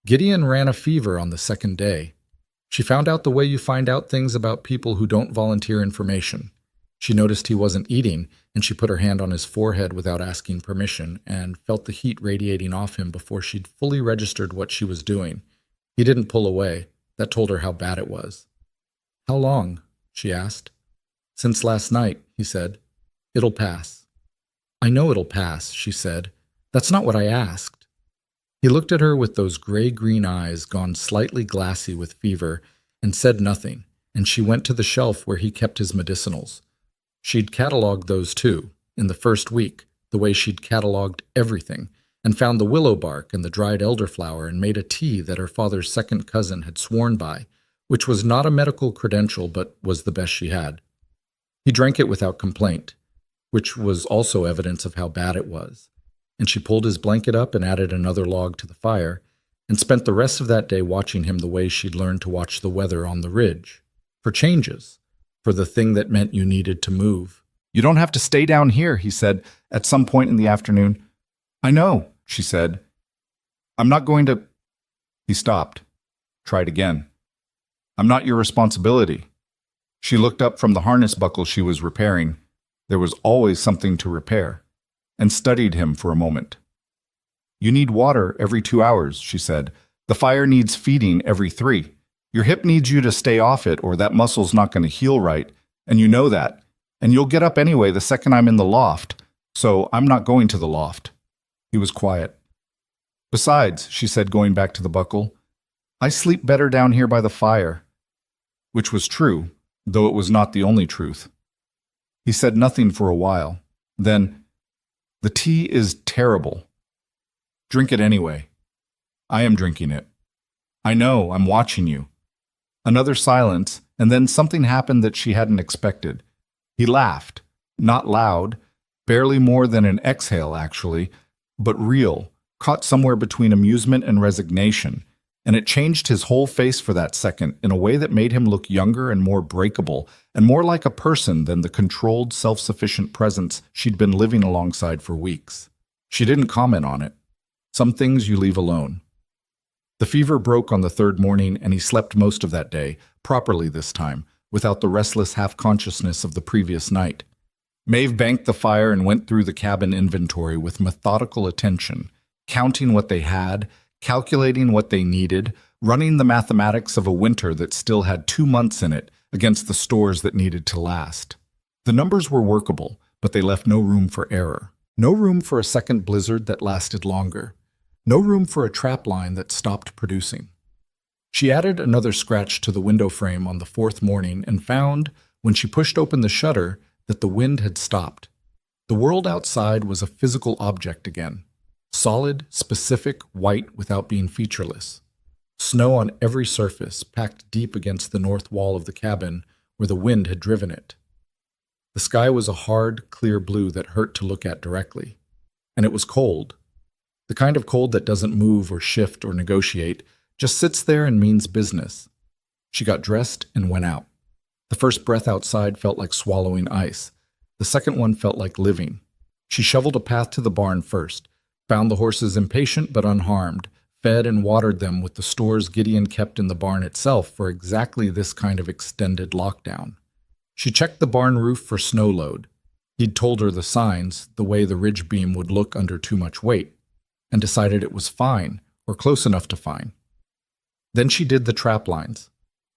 Gideon ran a fever on the 2nd day. She found out the way you find out things about people who don't volunteer information. She noticed he wasn't eating, and she put her hand on his forehead without asking permission and felt the heat radiating off him before she'd fully registered what she was doing. He didn't pull away. That told her how bad it was. "How long?" she asked. "Since last night," he said. "It'll pass." "I know it'll pass," she said. "That's not what I asked." He looked at her with those gray-green eyes gone slightly glassy with fever and said nothing, and she went to the shelf where he kept his medicinals. She'd catalogued those too, in the first week, the way she'd catalogued everything, and found the willow bark and the dried elderflower and made a tea that her father's second cousin had sworn by, which was not a medical credential but was the best she had. He drank it without complaint, which was also evidence of how bad it was, and she pulled his blanket up and added another log to the fire, and spent the rest of that day watching him the way she'd learned to watch the weather on the ridge, for changes, for the thing that meant you needed to move. "You don't have to stay down here," he said at some point in the afternoon. "I know," she said. "I'm not going to—" He stopped. Tried again. "I'm not your responsibility." She looked up from the harness buckle she was repairing. There was always something to repair, and studied him for a moment. "You need water every 2 hours," she said. "The fire needs feeding every 3. Your hip needs you to stay off it or that muscle's not going to heal right, and you know that. And you'll get up anyway the second I'm in the loft, so I'm not going to the loft." He was quiet. "Besides," she said, going back to the buckle, "I sleep better down here by the fire." Which was true, though it was not the only truth. He said nothing for a while. Then, "The tea is terrible. Drink it anyway." "I am drinking it." "I know, I'm watching you." Another silence, and then something happened that she hadn't expected. He laughed, not loud, barely more than an exhale actually, but real, caught somewhere between amusement and resignation, and it changed his whole face for that second in a way that made him look younger and more breakable, and more like a person than the controlled, self-sufficient presence she'd been living alongside for weeks. She didn't comment on it. Some things you leave alone. The fever broke on the 3rd morning, and he slept most of that day, properly this time, without the restless half-consciousness of the previous night. Maeve banked the fire and went through the cabin inventory with methodical attention, counting what they had, calculating what they needed, running the mathematics of a winter that still had 2 months in it against the stores that needed to last. The numbers were workable, but they left no room for error. No room for a second blizzard that lasted longer. No room for a trap line that stopped producing. She added another scratch to the window frame on the 4th morning and found, when she pushed open the shutter, that the wind had stopped. The world outside was a physical object again. Solid, specific, white without being featureless. Snow on every surface, packed deep against the north wall of the cabin where the wind had driven it. The sky was a hard, clear blue that hurt to look at directly. And it was cold. The kind of cold that doesn't move or shift or negotiate, just sits there and means business. She got dressed and went out. The first breath outside felt like swallowing ice. The second one felt like living. She shoveled a path to the barn first, found the horses impatient but unharmed, fed and watered them with the stores Gideon kept in the barn itself for exactly this kind of extended lockdown. She checked the barn roof for snow load. He'd told her the signs, the way the ridge beam would look under too much weight, and decided it was fine, or close enough to fine. Then she did the trap lines,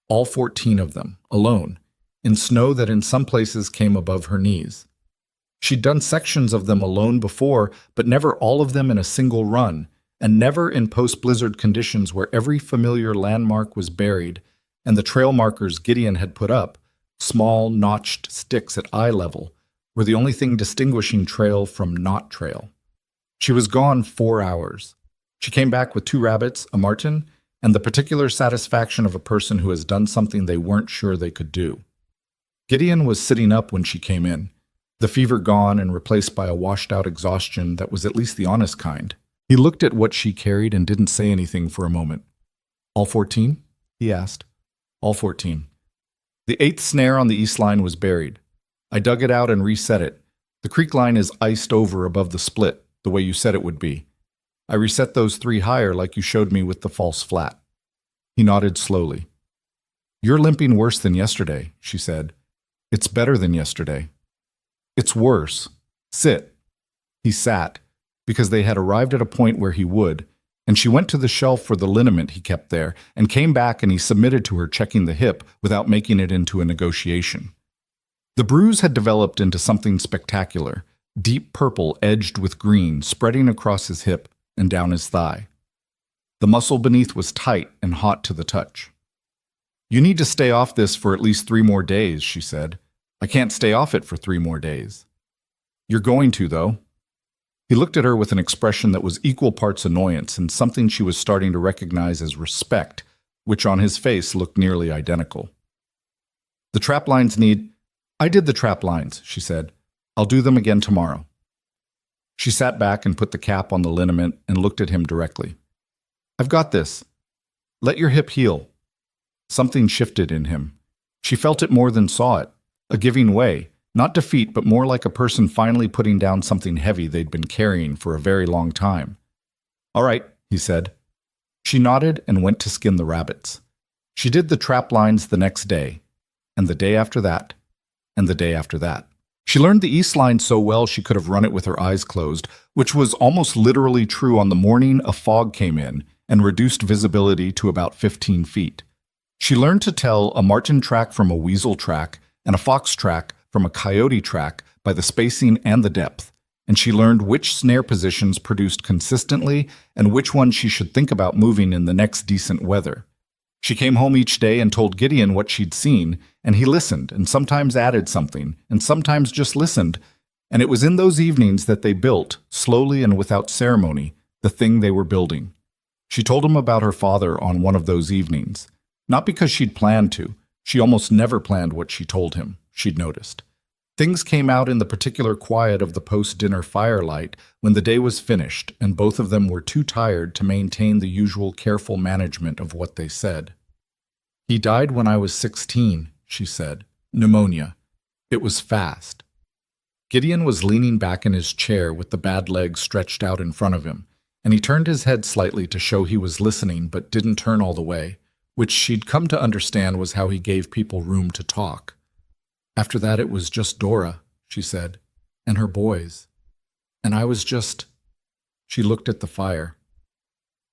all 14 of them, alone, in snow that in some places came above her knees. She'd done sections of them alone before, but never all of them in a single run, and never in post-blizzard conditions where every familiar landmark was buried, and the trail markers Gideon had put up, small, notched sticks at eye level, were the only thing distinguishing trail from not trail. She was gone 4 hours. She came back with 2 rabbits, a marten, and the particular satisfaction of a person who has done something they weren't sure they could do. Gideon was sitting up when she came in, the fever gone and replaced by a washed-out exhaustion that was at least the honest kind. He looked at what she carried and didn't say anything for a moment. "All 14?" he asked. "All 14. The 8th snare on the east line was buried. I dug it out and reset it. The creek line is iced over above the split, the way you said it would be. I reset those 3 higher like you showed me with the false flat." He nodded slowly. "You're limping worse than yesterday," she said. "It's better than yesterday." "It's worse. Sit." He sat, because they had arrived at a point where he would, and she went to the shelf for the liniment he kept there, and came back and he submitted to her checking the hip without making it into a negotiation. The bruise had developed into something spectacular, deep purple edged with green, spreading across his hip and down his thigh. The muscle beneath was tight and hot to the touch. "You need to stay off this for at least 3 more days," she said. "I can't stay off it for 3 more days." "You're going to, though." He looked at her with an expression that was equal parts annoyance and something she was starting to recognize as respect, which on his face looked nearly identical. "The trap lines need—" "I did the trap lines," she said. "I'll do them again tomorrow." She sat back and put the cap on the liniment and looked at him directly. "I've got this. Let your hip heal." Something shifted in him. She felt it more than saw it, a giving way, not defeat, but more like a person finally putting down something heavy they'd been carrying for a very long time. "All right," he said. She nodded and went to skin the rabbits. She did the trap lines the next day, and the day after that, and the day after that. She learned the east line so well she could have run it with her eyes closed, which was almost literally true on the morning a fog came in and reduced visibility to about 15 feet. She learned to tell a marten track from a weasel track and a fox track from a coyote track by the spacing and the depth, and she learned which snare positions produced consistently and which ones she should think about moving in the next decent weather. She came home each day and told Gideon what she'd seen, and he listened and sometimes added something and sometimes just listened, and it was in those evenings that they built, slowly and without ceremony, the thing they were building. She told him about her father on one of those evenings, not because she'd planned to. She almost never planned what she told him, she'd noticed. Things came out in the particular quiet of the post-dinner firelight when the day was finished and both of them were too tired to maintain the usual careful management of what they said. "He died when I was 16, she said. "Pneumonia. It was fast." Gideon was leaning back in his chair with the bad legs stretched out in front of him, and he turned his head slightly to show he was listening but didn't turn all the way, which she'd come to understand was how he gave people room to talk. "After that it was just Dora," she said, "and her boys. And I was just—" She looked at the fire.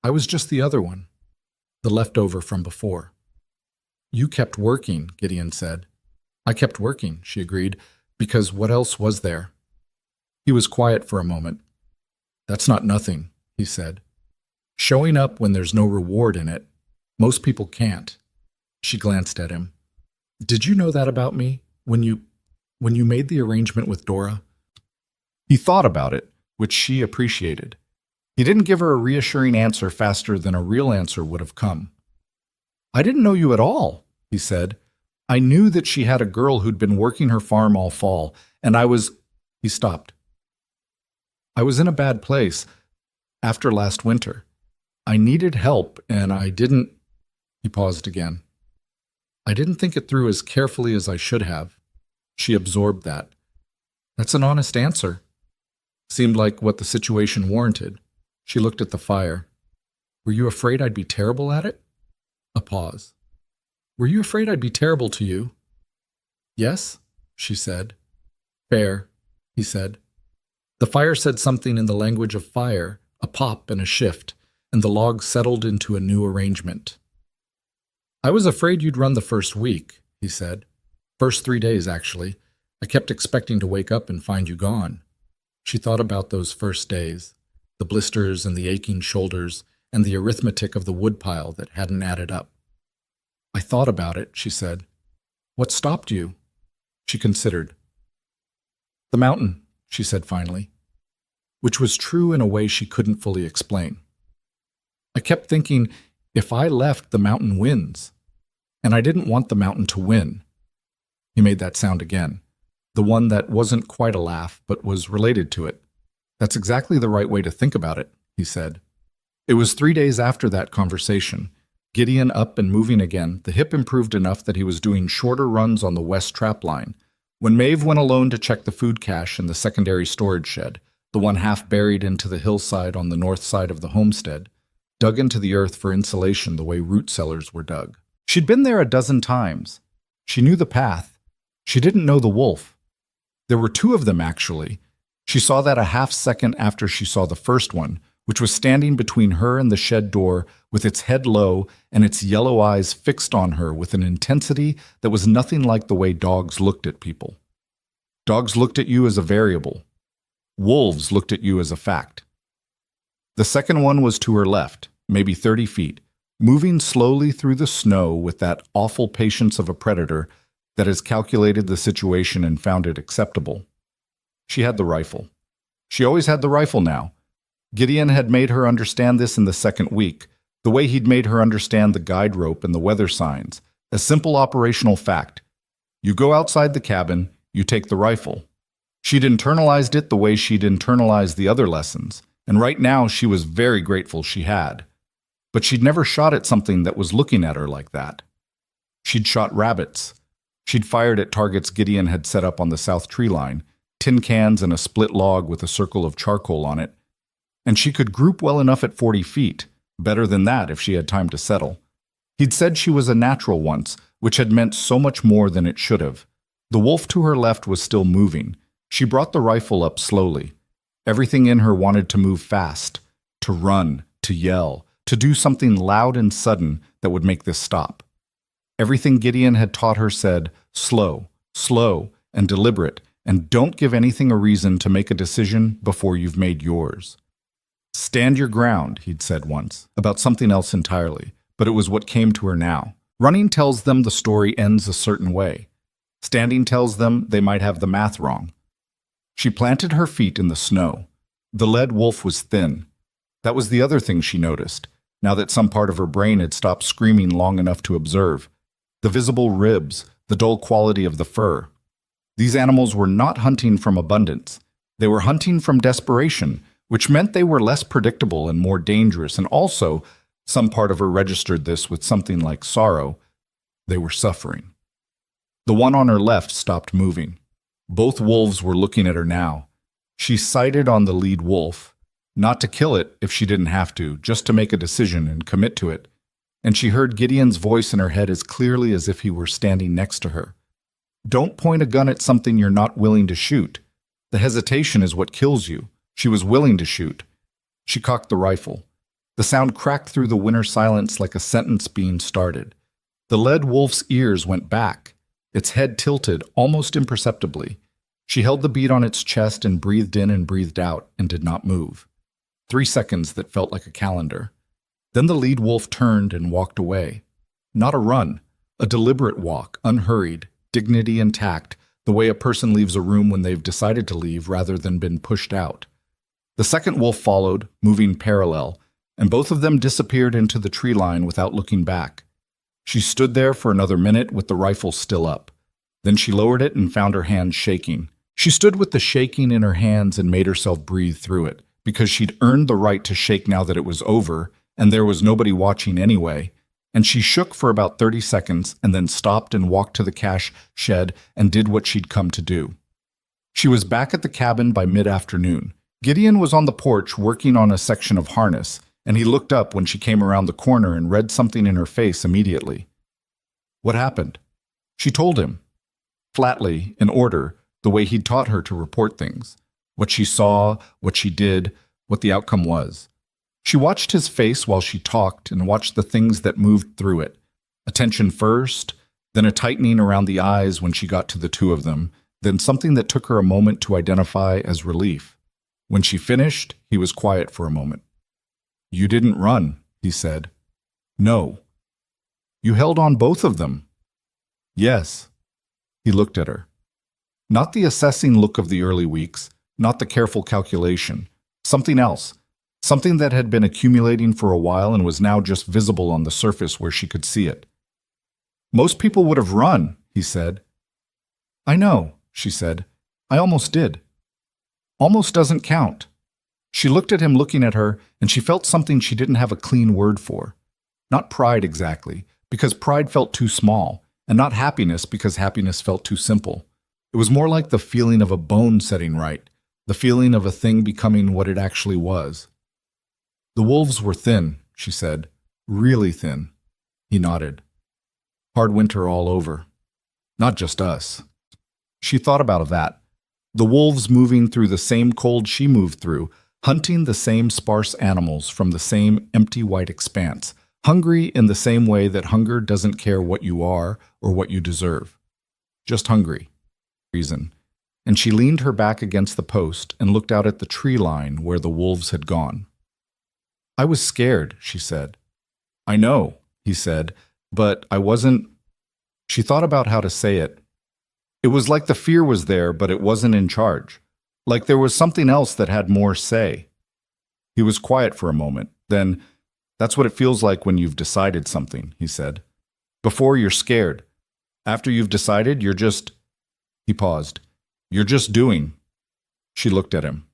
"I was just the other one, the leftover from before." "You kept working," Gideon said. "I kept working," she agreed, "because what else was there?" He was quiet for a moment. "That's not nothing," he said. "Showing up when there's no reward in it. Most people can't." She glanced at him. "Did you know that about me, when you made the arrangement with Dora?" He thought about it, which she appreciated. He didn't give her a reassuring answer faster than a real answer would have come. I didn't know you at all, he said. I knew that she had a girl who'd been working her farm all fall, and He stopped. I was in a bad place after last winter. I needed help, and I didn't. He paused again. I didn't think it through as carefully as I should have. She absorbed that. That's an honest answer. Seemed like what the situation warranted. She looked at the fire. Were you afraid I'd be terrible at it? A pause. Were you afraid I'd be terrible to you? Yes, she said. Fair, he said. The fire said something in the language of fire, a pop and a shift, and the log settled into a new arrangement. I was afraid you'd run the first week, he said. First 3 days, actually. I kept expecting to wake up and find you gone. She thought about those first days, the blisters and the aching shoulders, and the arithmetic of the woodpile that hadn't added up. I thought about it, she said. What stopped you? She considered. The mountain, she said finally, which was true in a way she couldn't fully explain. I kept thinking, if I left, the mountain wins. And I didn't want the mountain to win. He made that sound again, the one that wasn't quite a laugh, but was related to it. That's exactly the right way to think about it, he said. It was 3 days after that conversation. Gideon up and moving again, the hip improved enough that he was doing shorter runs on the west trap line. When Maeve went alone to check the food cache in the secondary storage shed, the one half buried into the hillside on the north side of the homestead, dug into the earth for insulation the way root cellars were dug. She'd been there a dozen times. She knew the path. She didn't know the wolf. There were 2 of them, actually. She saw that a half second after she saw the first one, which was standing between her and the shed door with its head low and its yellow eyes fixed on her with an intensity that was nothing like the way dogs looked at people. Dogs looked at you as a variable. Wolves looked at you as a fact. The second one was to her left, maybe 30 feet, moving slowly through the snow with that awful patience of a predator that has calculated the situation and found it acceptable. She had the rifle. She always had the rifle now. Gideon had made her understand this in the second week, the way he'd made her understand the guide rope and the weather signs. A simple operational fact. You go outside the cabin, you take the rifle. She'd internalized it the way she'd internalized the other lessons, and right now she was very grateful she had. But she'd never shot at something that was looking at her like that. She'd shot rabbits. She'd fired at targets Gideon had set up on the south tree line, tin cans and a split log with a circle of charcoal on it. And she could group well enough at 40 feet, better than that if she had time to settle. He'd said she was a natural once, which had meant so much more than it should have. The wolf to her left was still moving. She brought the rifle up slowly. Everything in her wanted to move fast, to run, to yell, to do something loud and sudden that would make this stop. Everything Gideon had taught her said, slow, slow, and deliberate, and don't give anything a reason to make a decision before you've made yours. Stand your ground, he'd said once, about something else entirely, but it was what came to her now. Running tells them the story ends a certain way. Standing tells them they might have the math wrong. She planted her feet in the snow. The lead wolf was thin. That was the other thing she noticed, now that some part of her brain had stopped screaming long enough to observe. The visible ribs, the dull quality of the fur. These animals were not hunting from abundance. They were hunting from desperation, which meant they were less predictable and more dangerous, and also, some part of her registered this with something like sorrow, they were suffering. The one on her left stopped moving. Both wolves were looking at her now. She sighted on the lead wolf, not to kill it if she didn't have to, just to make a decision and commit to it. And she heard Gideon's voice in her head as clearly as if he were standing next to her. Don't point a gun at something you're not willing to shoot. The hesitation is what kills you. She was willing to shoot. She cocked the rifle. The sound cracked through the winter silence like a sentence being started. The lead wolf's ears went back. Its head tilted almost imperceptibly. She held the bead on its chest and breathed in and breathed out and did not move. 3 seconds that felt like a calendar. Then the lead wolf turned and walked away. Not a run, a deliberate walk, unhurried, dignity intact, the way a person leaves a room when they've decided to leave rather than been pushed out. The second wolf followed, moving parallel, and both of them disappeared into the tree line without looking back. She stood there for another minute with the rifle still up. Then she lowered it and found her hands shaking. She stood with the shaking in her hands and made herself breathe through it, because she'd earned the right to shake now that it was over, and there was nobody watching anyway. And she shook for about 30 seconds and then stopped and walked to the cache shed and did what she'd come to do. She was back at the cabin by mid-afternoon. Gideon was on the porch working on a section of harness, and he looked up when she came around the corner and read something in her face immediately. What happened? She told him, flatly, in order, the way he'd taught her to report things. What she saw, what she did, what the outcome was. She watched his face while she talked and watched the things that moved through it. Attention first, then a tightening around the eyes when she got to the two of them, then something that took her a moment to identify as relief. When she finished, he was quiet for a moment. "You didn't run," he said. "No." "You held on both of them." "Yes." He looked at her. Not the assessing look of the early weeks, not the careful calculation. Something else. Something that had been accumulating for a while and was now just visible on the surface where she could see it. "Most people would have run," he said. "I know," she said. "I almost did." "Almost doesn't count." She looked at him looking at her, and she felt something she didn't have a clean word for. Not pride exactly, because pride felt too small, and not happiness because happiness felt too simple. It was more like the feeling of a bone setting right, the feeling of a thing becoming what it actually was. "The wolves were thin," she said. "Really thin." He nodded. "Hard winter all over. Not just us." She thought about that. The wolves moving through the same cold she moved through, hunting the same sparse animals from the same empty white expanse, hungry in the same way that hunger doesn't care what you are or what you deserve. Just hungry. Reason. And she leaned her back against the post and looked out at the tree line where the wolves had gone. "I was scared," she said. "I know," he said, "but I wasn't—" She thought about how to say it. It was like the fear was there, but it wasn't in charge. Like there was something else that had more say. He was quiet for a moment. Then, "That's what it feels like when you've decided something," he said. "Before you're scared. After you've decided, you're just—" He paused. "You're just doing." She looked at him.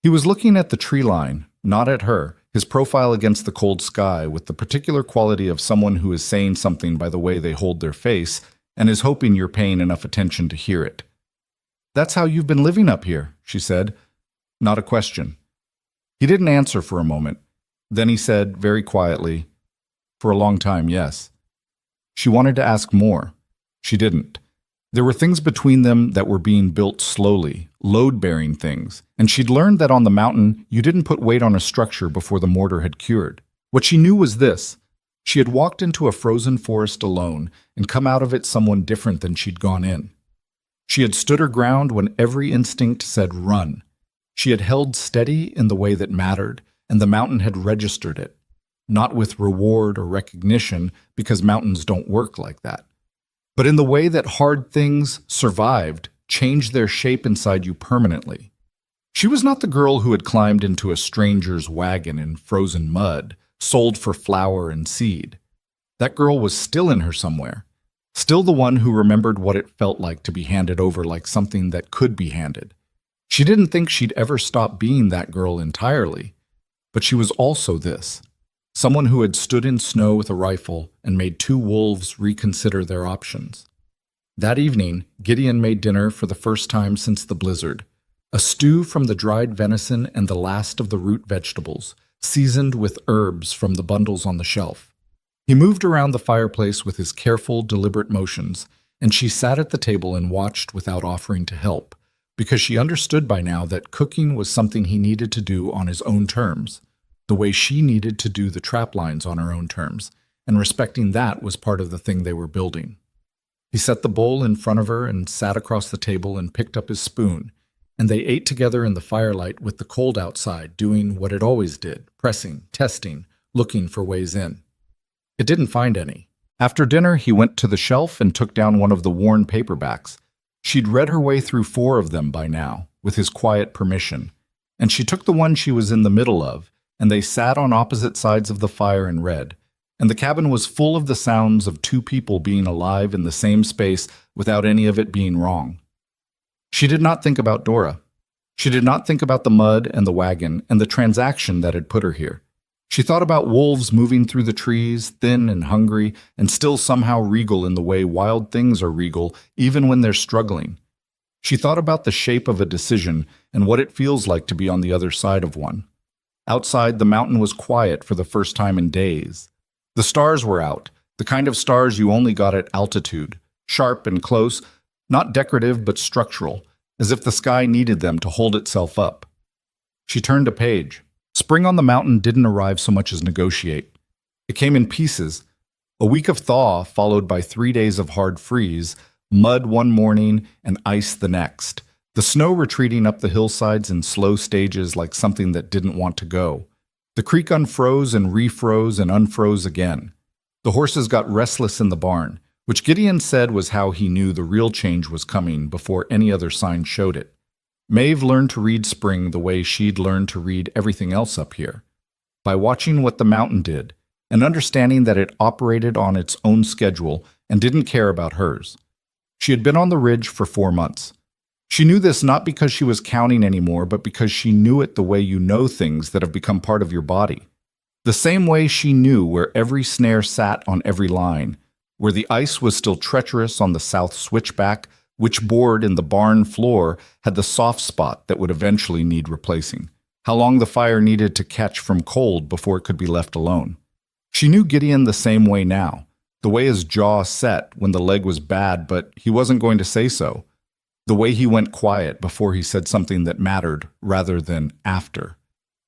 He was looking at the tree line, not at her, his profile against the cold sky with the particular quality of someone who is saying something by the way they hold their face and is hoping you're paying enough attention to hear it. "That's how you've been living up here," she said. Not a question. He didn't answer for a moment. Then he said, very quietly, "For a long time, yes." She wanted to ask more. She didn't. There were things between them that were being built slowly, load-bearing things, and she'd learned that on the mountain you didn't put weight on a structure before the mortar had cured. What she knew was this. She had walked into a frozen forest alone and come out of it someone different than she'd gone in. She had stood her ground when every instinct said run. She had held steady in the way that mattered, and the mountain had registered it. Not with reward or recognition, because mountains don't work like that. But in the way that hard things survived, changed their shape inside you permanently. She was not the girl who had climbed into a stranger's wagon in frozen mud, sold for flour and seed. That girl was still in her somewhere. Still the one who remembered what it felt like to be handed over like something that could be handed. She didn't think she'd ever stop being that girl entirely. But she was also this. Someone who had stood in snow with a rifle and made two wolves reconsider their options. That evening, Gideon made dinner for the first time since the blizzard. A stew from the dried venison and the last of the root vegetables, seasoned with herbs from the bundles on the shelf. He moved around the fireplace with his careful, deliberate motions, and she sat at the table and watched without offering to help, because she understood by now that cooking was something he needed to do on his own terms, the way she needed to do the trap lines on her own terms, and respecting that was part of the thing they were building. He set the bowl in front of her and sat across the table and picked up his spoon, and they ate together in the firelight with the cold outside, doing what it always did, pressing, testing, looking for ways in. It didn't find any. After dinner, he went to the shelf and took down one of the worn paperbacks. She'd read her way through 4 of them by now, with his quiet permission, and she took the one she was in the middle of, and they sat on opposite sides of the fire and read, and the cabin was full of the sounds of two people being alive in the same space without any of it being wrong. She did not think about Dora. She did not think about the mud and the wagon and the transaction that had put her here. She thought about wolves moving through the trees, thin and hungry, and still somehow regal in the way wild things are regal, even when they're struggling. She thought about the shape of a decision and what it feels like to be on the other side of one. Outside, the mountain was quiet for the first time in days. The stars were out, the kind of stars you only got at altitude, sharp and close, not decorative but structural, as if the sky needed them to hold itself up. She turned a page. Spring on the mountain didn't arrive so much as negotiate. It came in pieces. A week of thaw followed by 3 days of hard freeze, mud one morning and ice the next, the snow retreating up the hillsides in slow stages like something that didn't want to go. The creek unfroze and refroze and unfroze again. The horses got restless in the barn, which Gideon said was how he knew the real change was coming before any other sign showed it. Maeve learned to read spring the way she'd learned to read everything else up here, by watching what the mountain did and understanding that it operated on its own schedule and didn't care about hers. She had been on the ridge for 4 months. She knew this not because she was counting anymore, but because she knew it the way you know things that have become part of your body. The same way she knew where every snare sat on every line, where the ice was still treacherous on the south switchback, which board in the barn floor had the soft spot that would eventually need replacing, how long the fire needed to catch from cold before it could be left alone. She knew Gideon the same way now, the way his jaw set when the leg was bad, but he wasn't going to say so, the way he went quiet before he said something that mattered rather than after,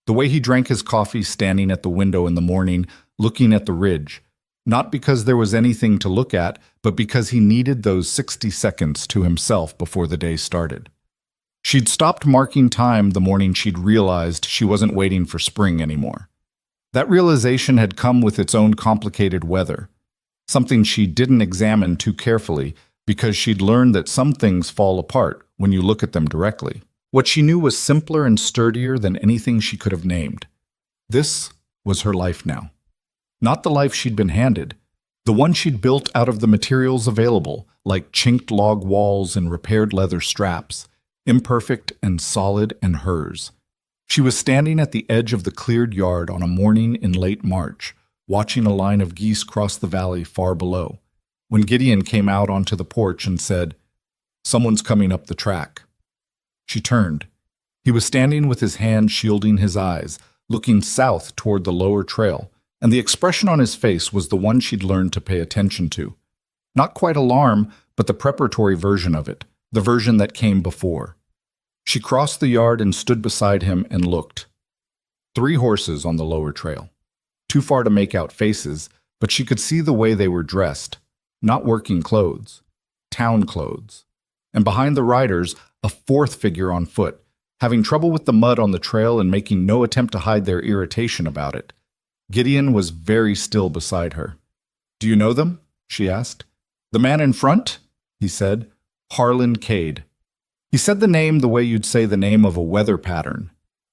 the way he drank his coffee standing at the window in the morning, looking at the ridge, not because there was anything to look at, but because he needed those 60 seconds to himself before the day started. She'd stopped marking time the morning she'd realized she wasn't waiting for spring anymore. That realization had come with its own complicated weather, something she didn't examine too carefully because she'd learned that some things fall apart when you look at them directly. What she knew was simpler and sturdier than anything she could have named. This was her life now. Not the life she'd been handed, the one she'd built out of the materials available, like chinked log walls and repaired leather straps, imperfect and solid and hers. She was standing at the edge of the cleared yard on a morning in late March, watching a line of geese cross the valley far below, when Gideon came out onto the porch and said, "Someone's coming up the track." She turned. He was standing with his hand shielding his eyes, looking south toward the lower trail, and the expression on his face was the one she'd learned to pay attention to. Not quite alarm, but the preparatory version of it, the version that came before. She crossed the yard and stood beside him and looked. 3 horses on the lower trail. Too far to make out faces, but she could see the way they were dressed. Not working clothes, town clothes. And behind the riders, a 4th figure on foot, having trouble with the mud on the trail and making no attempt to hide their irritation about it. Gideon was very still beside her. "Do you know them?" she asked. "The man in front?" he said. "Harlan Cade." He said the name the way you'd say the name of a weather pattern.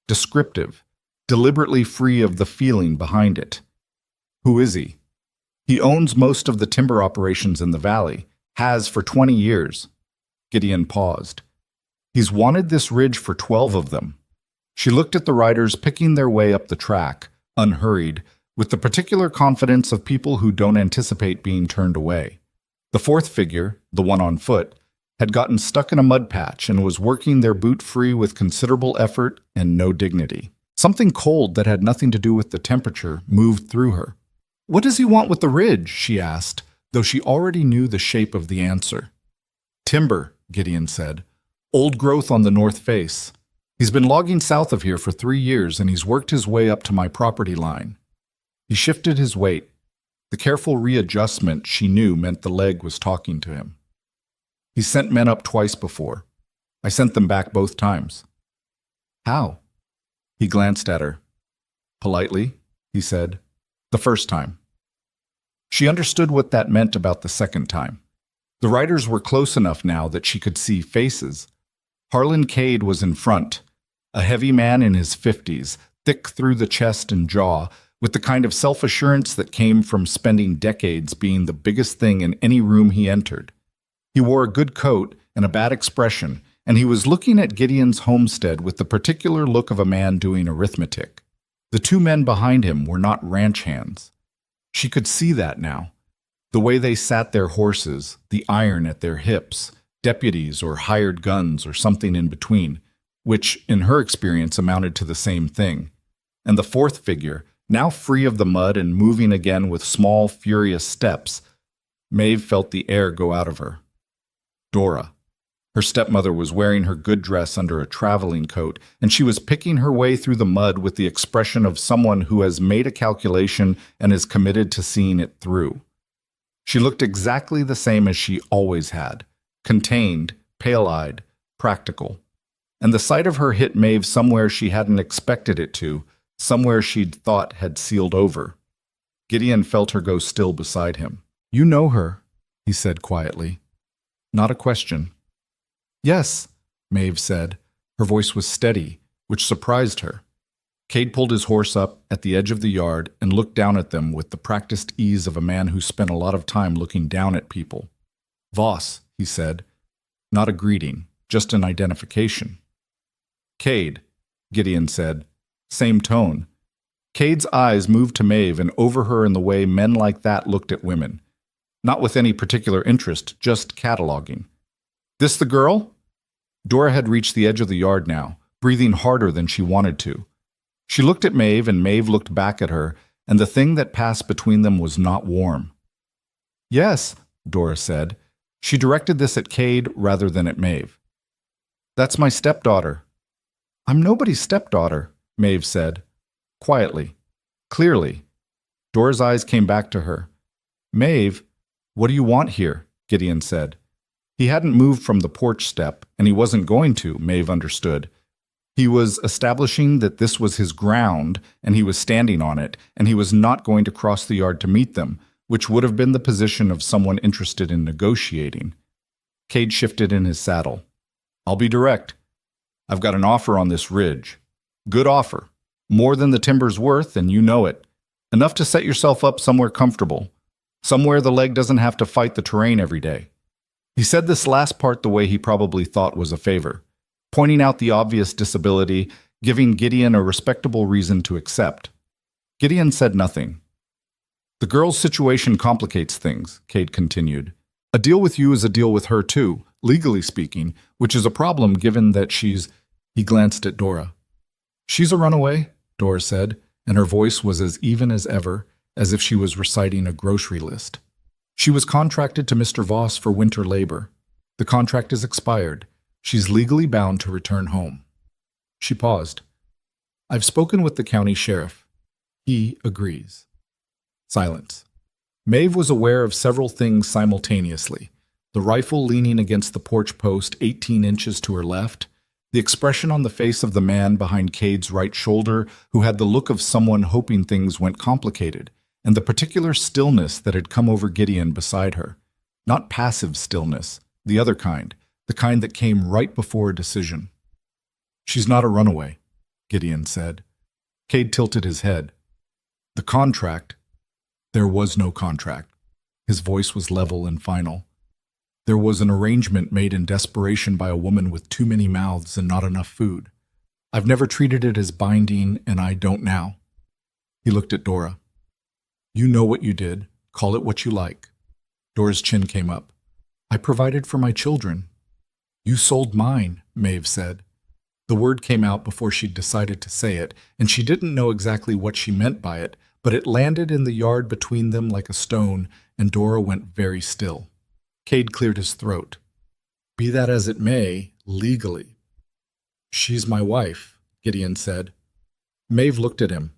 Descriptive, deliberately free of the feeling behind it. "Who is he?" "He owns most of the timber operations in the valley. Has for 20 years. Gideon paused. "He's wanted this ridge for 12 of them." She looked at the riders picking their way up the track, unhurried, with the particular confidence of people who don't anticipate being turned away. The 4th figure, the one on foot, had gotten stuck in a mud patch and was working their boot free with considerable effort and no dignity. Something cold that had nothing to do with the temperature moved through her. "What does he want with the ridge?" she asked, though she already knew the shape of the answer. "Timber," Gideon said. "Old growth on the north face. He's been logging south of here for 3 years, and he's worked his way up to my property line." He shifted his weight. The careful readjustment she knew meant the leg was talking to him. "He's sent men up twice before. I sent them back both times." "How?" He glanced at her. "Politely," he said. "The first time." She understood what that meant about the second time. The riders were close enough now that she could see faces. Harlan Cade was in front. A heavy man in his 50s, thick through the chest and jaw, with the kind of self-assurance that came from spending decades being the biggest thing in any room he entered. He wore a good coat and a bad expression, and he was looking at Gideon's homestead with the particular look of a man doing arithmetic. The two men behind him were not ranch hands. She could see that now. The way they sat their horses, the iron at their hips, deputies or hired guns or something in between, which, in her experience, amounted to the same thing. And the fourth figure, now free of the mud and moving again with small, furious steps, Maeve felt the air go out of her. Dora. Her stepmother was wearing her good dress under a traveling coat, and she was picking her way through the mud with the expression of someone who has made a calculation and is committed to seeing it through. She looked exactly the same as she always had, contained, pale-eyed, practical. And the sight of her hit Maeve somewhere she hadn't expected it to, somewhere she'd thought had sealed over. Gideon felt her go still beside him. "You know her," he said quietly. Not a question. "Yes," Maeve said. Her voice was steady, which surprised her. Cade pulled his horse up at the edge of the yard and looked down at them with the practiced ease of a man who spent a lot of time looking down at people. "Voss," he said. Not a greeting, just an identification. "Cade," Gideon said. Same tone. Cade's eyes moved to Maeve and over her in the way men like that looked at women. Not with any particular interest, just cataloging. "This the girl?" Dora had reached the edge of the yard now, breathing harder than she wanted to. She looked at Maeve, and Maeve looked back at her, and the thing that passed between them was not warm. "Yes," Dora said. She directed this at Cade rather than at Maeve. "That's my stepdaughter." "I'm nobody's stepdaughter," Maeve said. Quietly. Clearly. Dora's eyes came back to her. "Maeve, what do you want here?" Gideon said. He hadn't moved from the porch step, and he wasn't going to, Maeve understood. He was establishing that this was his ground, and he was standing on it, and he was not going to cross the yard to meet them, which would have been the position of someone interested in negotiating. Cade shifted in his saddle. "I'll be direct. I've got an offer on this ridge. Good offer. More than the timber's worth, and you know it. Enough to set yourself up somewhere comfortable. Somewhere the leg doesn't have to fight the terrain every day." He said this last part the way he probably thought was a favor, pointing out the obvious disability, giving Gideon a respectable reason to accept. Gideon said nothing. "The girl's situation complicates things," Cade continued. "A deal with you is a deal with her too, legally speaking, which is a problem given that she's—" He glanced at Dora. "She's a runaway," Dora said, and her voice was as even as ever, as if she was reciting a grocery list. "She was contracted to Mr. Voss for winter labor. The contract is expired. She's legally bound to return home." She paused. "I've spoken with the county sheriff. He agrees." Silence. Maeve was aware of several things simultaneously. The rifle leaning against the porch post 18 inches to her left, the expression on the face of the man behind Cade's right shoulder who had the look of someone hoping things went complicated, and the particular stillness that had come over Gideon beside her. Not passive stillness, the other kind, the kind that came right before a decision. "She's not a runaway," Gideon said. Cade tilted his head. "The contract—" "There was no contract." His voice was level and final. "There was an arrangement made in desperation by a woman with too many mouths and not enough food. I've never treated it as binding, and I don't now." He looked at Dora. "You know what you did. Call it what you like." Dora's chin came up. "I provided for my children." "You sold mine," Maeve said. The word came out before she'd decided to say it, and she didn't know exactly what she meant by it, but it landed in the yard between them like a stone, and Dora went very still. Cade cleared his throat. "Be that as it may, legally." "She's my wife," Gideon said. Maeve looked at him.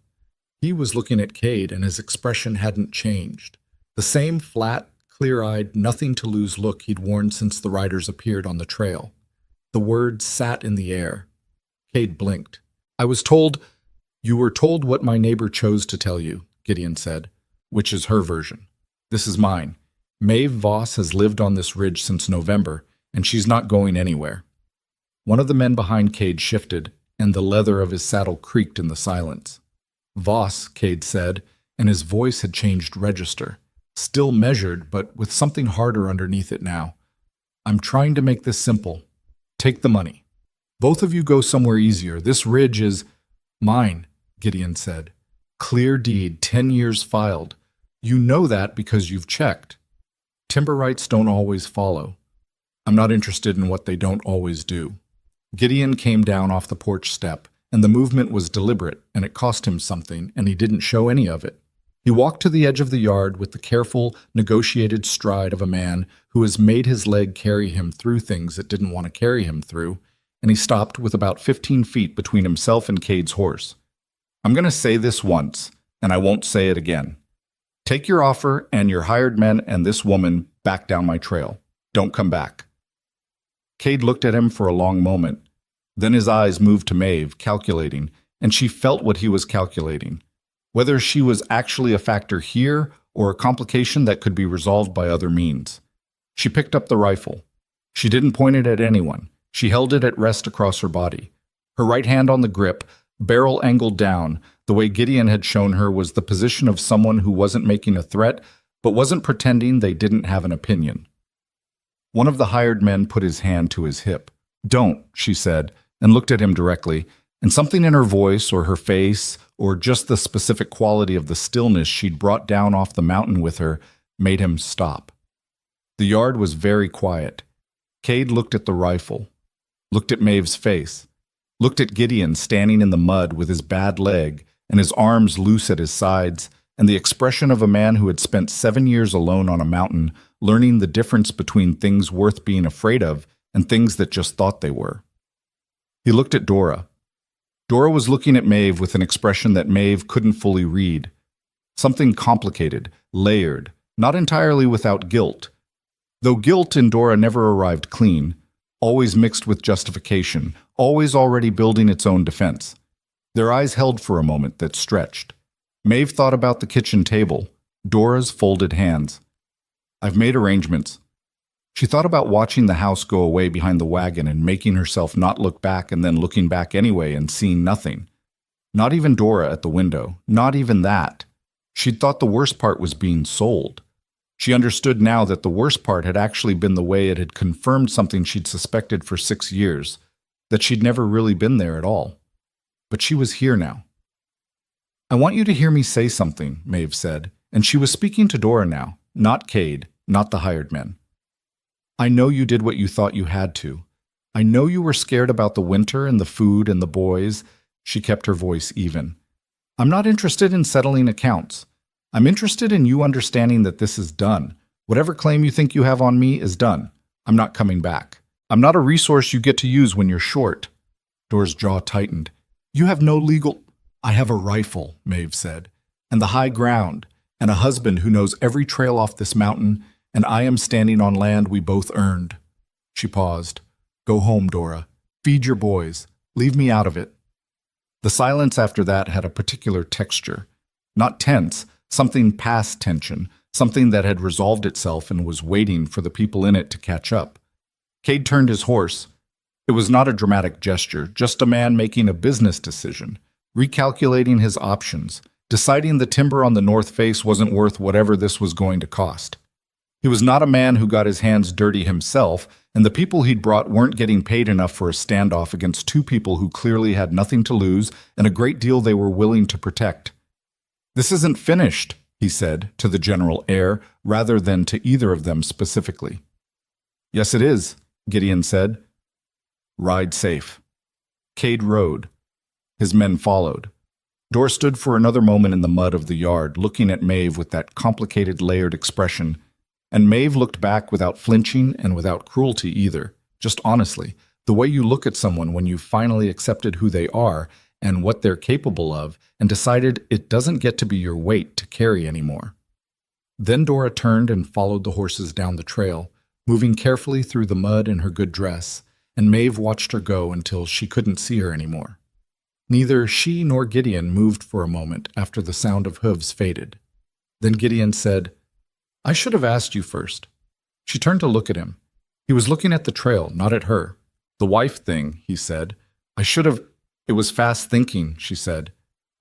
He was looking at Cade, and his expression hadn't changed. The same flat, clear-eyed, nothing-to-lose look he'd worn since the riders appeared on the trail. The words sat in the air. Cade blinked. "I was told—" "You were told what my neighbor chose to tell you," Gideon said, "which is her version. This is mine. Maeve Voss has lived on this ridge since November, and she's not going anywhere." One of the men behind Cade shifted, and the leather of his saddle creaked in the silence. "Voss," Cade said, and his voice had changed register. Still measured, but with something harder underneath it now. "I'm trying to make this simple. Take the money. Both of you go somewhere easier. This ridge is—" "Mine," Gideon said. "Clear deed, 10 years filed. You know that because you've checked. Timber rights don't always follow. I'm not interested in what they don't always do." Gideon came down off the porch step, and the movement was deliberate, and it cost him something, and he didn't show any of it. He walked to the edge of the yard with the careful, negotiated stride of a man who has made his leg carry him through things it didn't want to carry him through, and he stopped with about 15 feet between himself and Cade's horse. "I'm going to say this once, and I won't say it again. Take your offer and your hired men and this woman back down my trail. Don't come back." Cade looked at him for a long moment. Then his eyes moved to Maeve, calculating, and she felt what he was calculating. Whether she was actually a factor here or a complication that could be resolved by other means. She picked up the rifle. She didn't point it at anyone. She held it at rest across her body. Her right hand on the grip, barrel angled down, the way Gideon had shown her was the position of someone who wasn't making a threat, but wasn't pretending they didn't have an opinion. One of the hired men put his hand to his hip. "Don't," she said, and looked at him directly, and something in her voice or her face, or just the specific quality of the stillness she'd brought down off the mountain with her, made him stop. The yard was very quiet. Cade looked at the rifle, looked at Maeve's face, looked at Gideon standing in the mud with his bad leg and his arms loose at his sides, and the expression of a man who had spent 7 years alone on a mountain, learning the difference between things worth being afraid of and things that just thought they were. He looked at Dora. Dora was looking at Maeve with an expression that Maeve couldn't fully read. Something complicated, layered, not entirely without guilt. Though guilt in Dora never arrived clean, always mixed with justification, always already building its own defense. Their eyes held for a moment that stretched. Maeve thought about the kitchen table, Dora's folded hands. "I've made arrangements." She thought about watching the house go away behind the wagon and making herself not look back and then looking back anyway and seeing nothing. Not even Dora at the window, not even that. She'd thought the worst part was being sold. She understood now that the worst part had actually been the way it had confirmed something she'd suspected for 6 years, that she'd never really been there at all. But she was here now. "I want you to hear me say something," Maeve said, and she was speaking to Dora now, not Cade, not the hired men. "I know you did what you thought you had to. I know you were scared about the winter and the food and the boys." She kept her voice even. "I'm not interested in settling accounts. I'm interested in you understanding that this is done. Whatever claim you think you have on me is done. I'm not coming back. I'm not a resource you get to use when you're short." Dora's jaw tightened. "You have no legal—" "I have a rifle," Maeve said, "and the high ground, and a husband who knows every trail off this mountain, and I am standing on land we both earned." She paused. "Go home, Dora. Feed your boys. Leave me out of it." The silence after that had a particular texture. Not tense, something past tension, something that had resolved itself and was waiting for the people in it to catch up. Cade turned his horse. It was not a dramatic gesture, just a man making a business decision, recalculating his options, deciding the timber on the north face wasn't worth whatever this was going to cost. He was not a man who got his hands dirty himself, and the people he'd brought weren't getting paid enough for a standoff against 2 people who clearly had nothing to lose and a great deal they were willing to protect. "This isn't finished," he said, to the general air, rather than to either of them specifically. "Yes, it is," Gideon said. "Ride safe." Cade rode. His men followed. Dora stood for another moment in the mud of the yard, looking at Maeve with that complicated, layered expression, and Maeve looked back without flinching and without cruelty either, just honestly, the way you look at someone when you've finally accepted who they are and what they're capable of and decided it doesn't get to be your weight to carry anymore. Then Dora turned and followed the horses down the trail, moving carefully through the mud in her good dress, and Maeve watched her go until she couldn't see her anymore. Neither she nor Gideon moved for a moment after the sound of hooves faded. Then Gideon said, "I should have asked you first." She turned to look at him. He was looking at the trail, not at her. "The wife thing," he said. "I should have—" It was fast thinking, she said.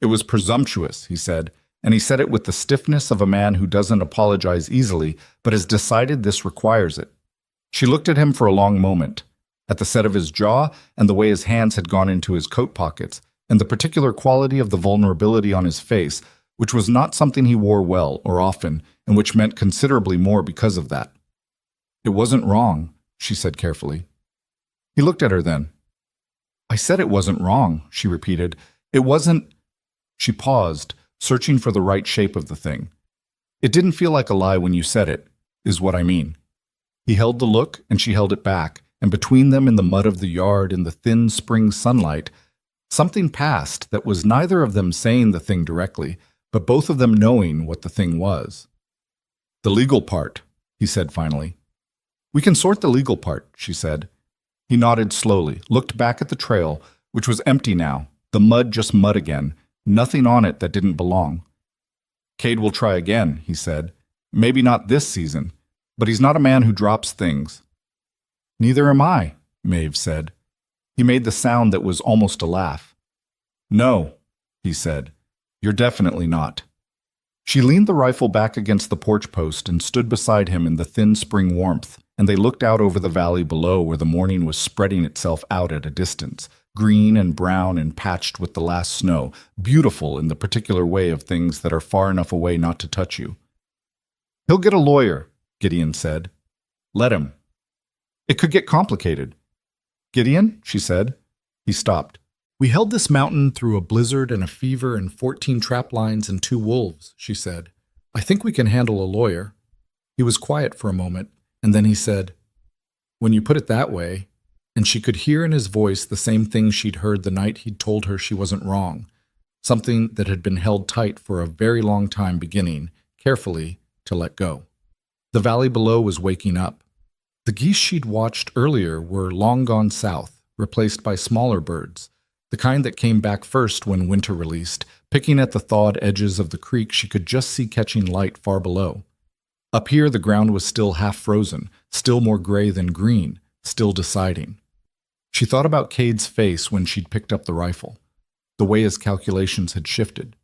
It was presumptuous, he said, and he said it with the stiffness of a man who doesn't apologize easily, but has decided this requires it. She looked at him for a long moment, at the set of his jaw and the way his hands had gone into his coat pockets, and the particular quality of the vulnerability on his face, which was not something he wore well or often, and which meant considerably more because of that. It wasn't wrong, she said carefully. He looked at her then. I said it wasn't wrong, she repeated. It wasn't. She paused, searching for the right shape of the thing. It didn't feel like a lie when you said it, is what I mean. He held the look, and she held it back, and between them in the mud of the yard in the thin spring sunlight, something passed that was neither of them saying the thing directly, but both of them knowing what the thing was. The legal part, he said finally. We can sort the legal part, she said. He nodded slowly, looked back at the trail, which was empty now, the mud just mud again, nothing on it that didn't belong. Cade will try again, he said. Maybe not this season, but he's not a man who drops things. Neither am I, Maeve said. He made the sound that was almost a laugh. No, he said. You're definitely not. She leaned the rifle back against the porch post and stood beside him in the thin spring warmth, and they looked out over the valley below where the morning was spreading itself out at a distance, green and brown and patched with the last snow, beautiful in the particular way of things that are far enough away not to touch you. He'll get a lawyer, Gideon said. Let him. It could get complicated. Gideon, she said. He stopped. We held this mountain through a blizzard and a fever and 14 trap lines and 2 wolves, she said. I think we can handle a lawyer. He was quiet for a moment, and then he said, When you put it that way, and she could hear in his voice the same thing she'd heard the night he'd told her she wasn't wrong, something that had been held tight for a very long time beginning, carefully, to let go. The valley below was waking up. The geese she'd watched earlier were long gone south, replaced by smaller birds, the kind that came back first when winter released, picking at the thawed edges of the creek she could just see catching light far below. Up here the ground was still half frozen, still more gray than green, still deciding. She thought about Cade's face when she'd picked up the rifle, the way his calculations had shifted.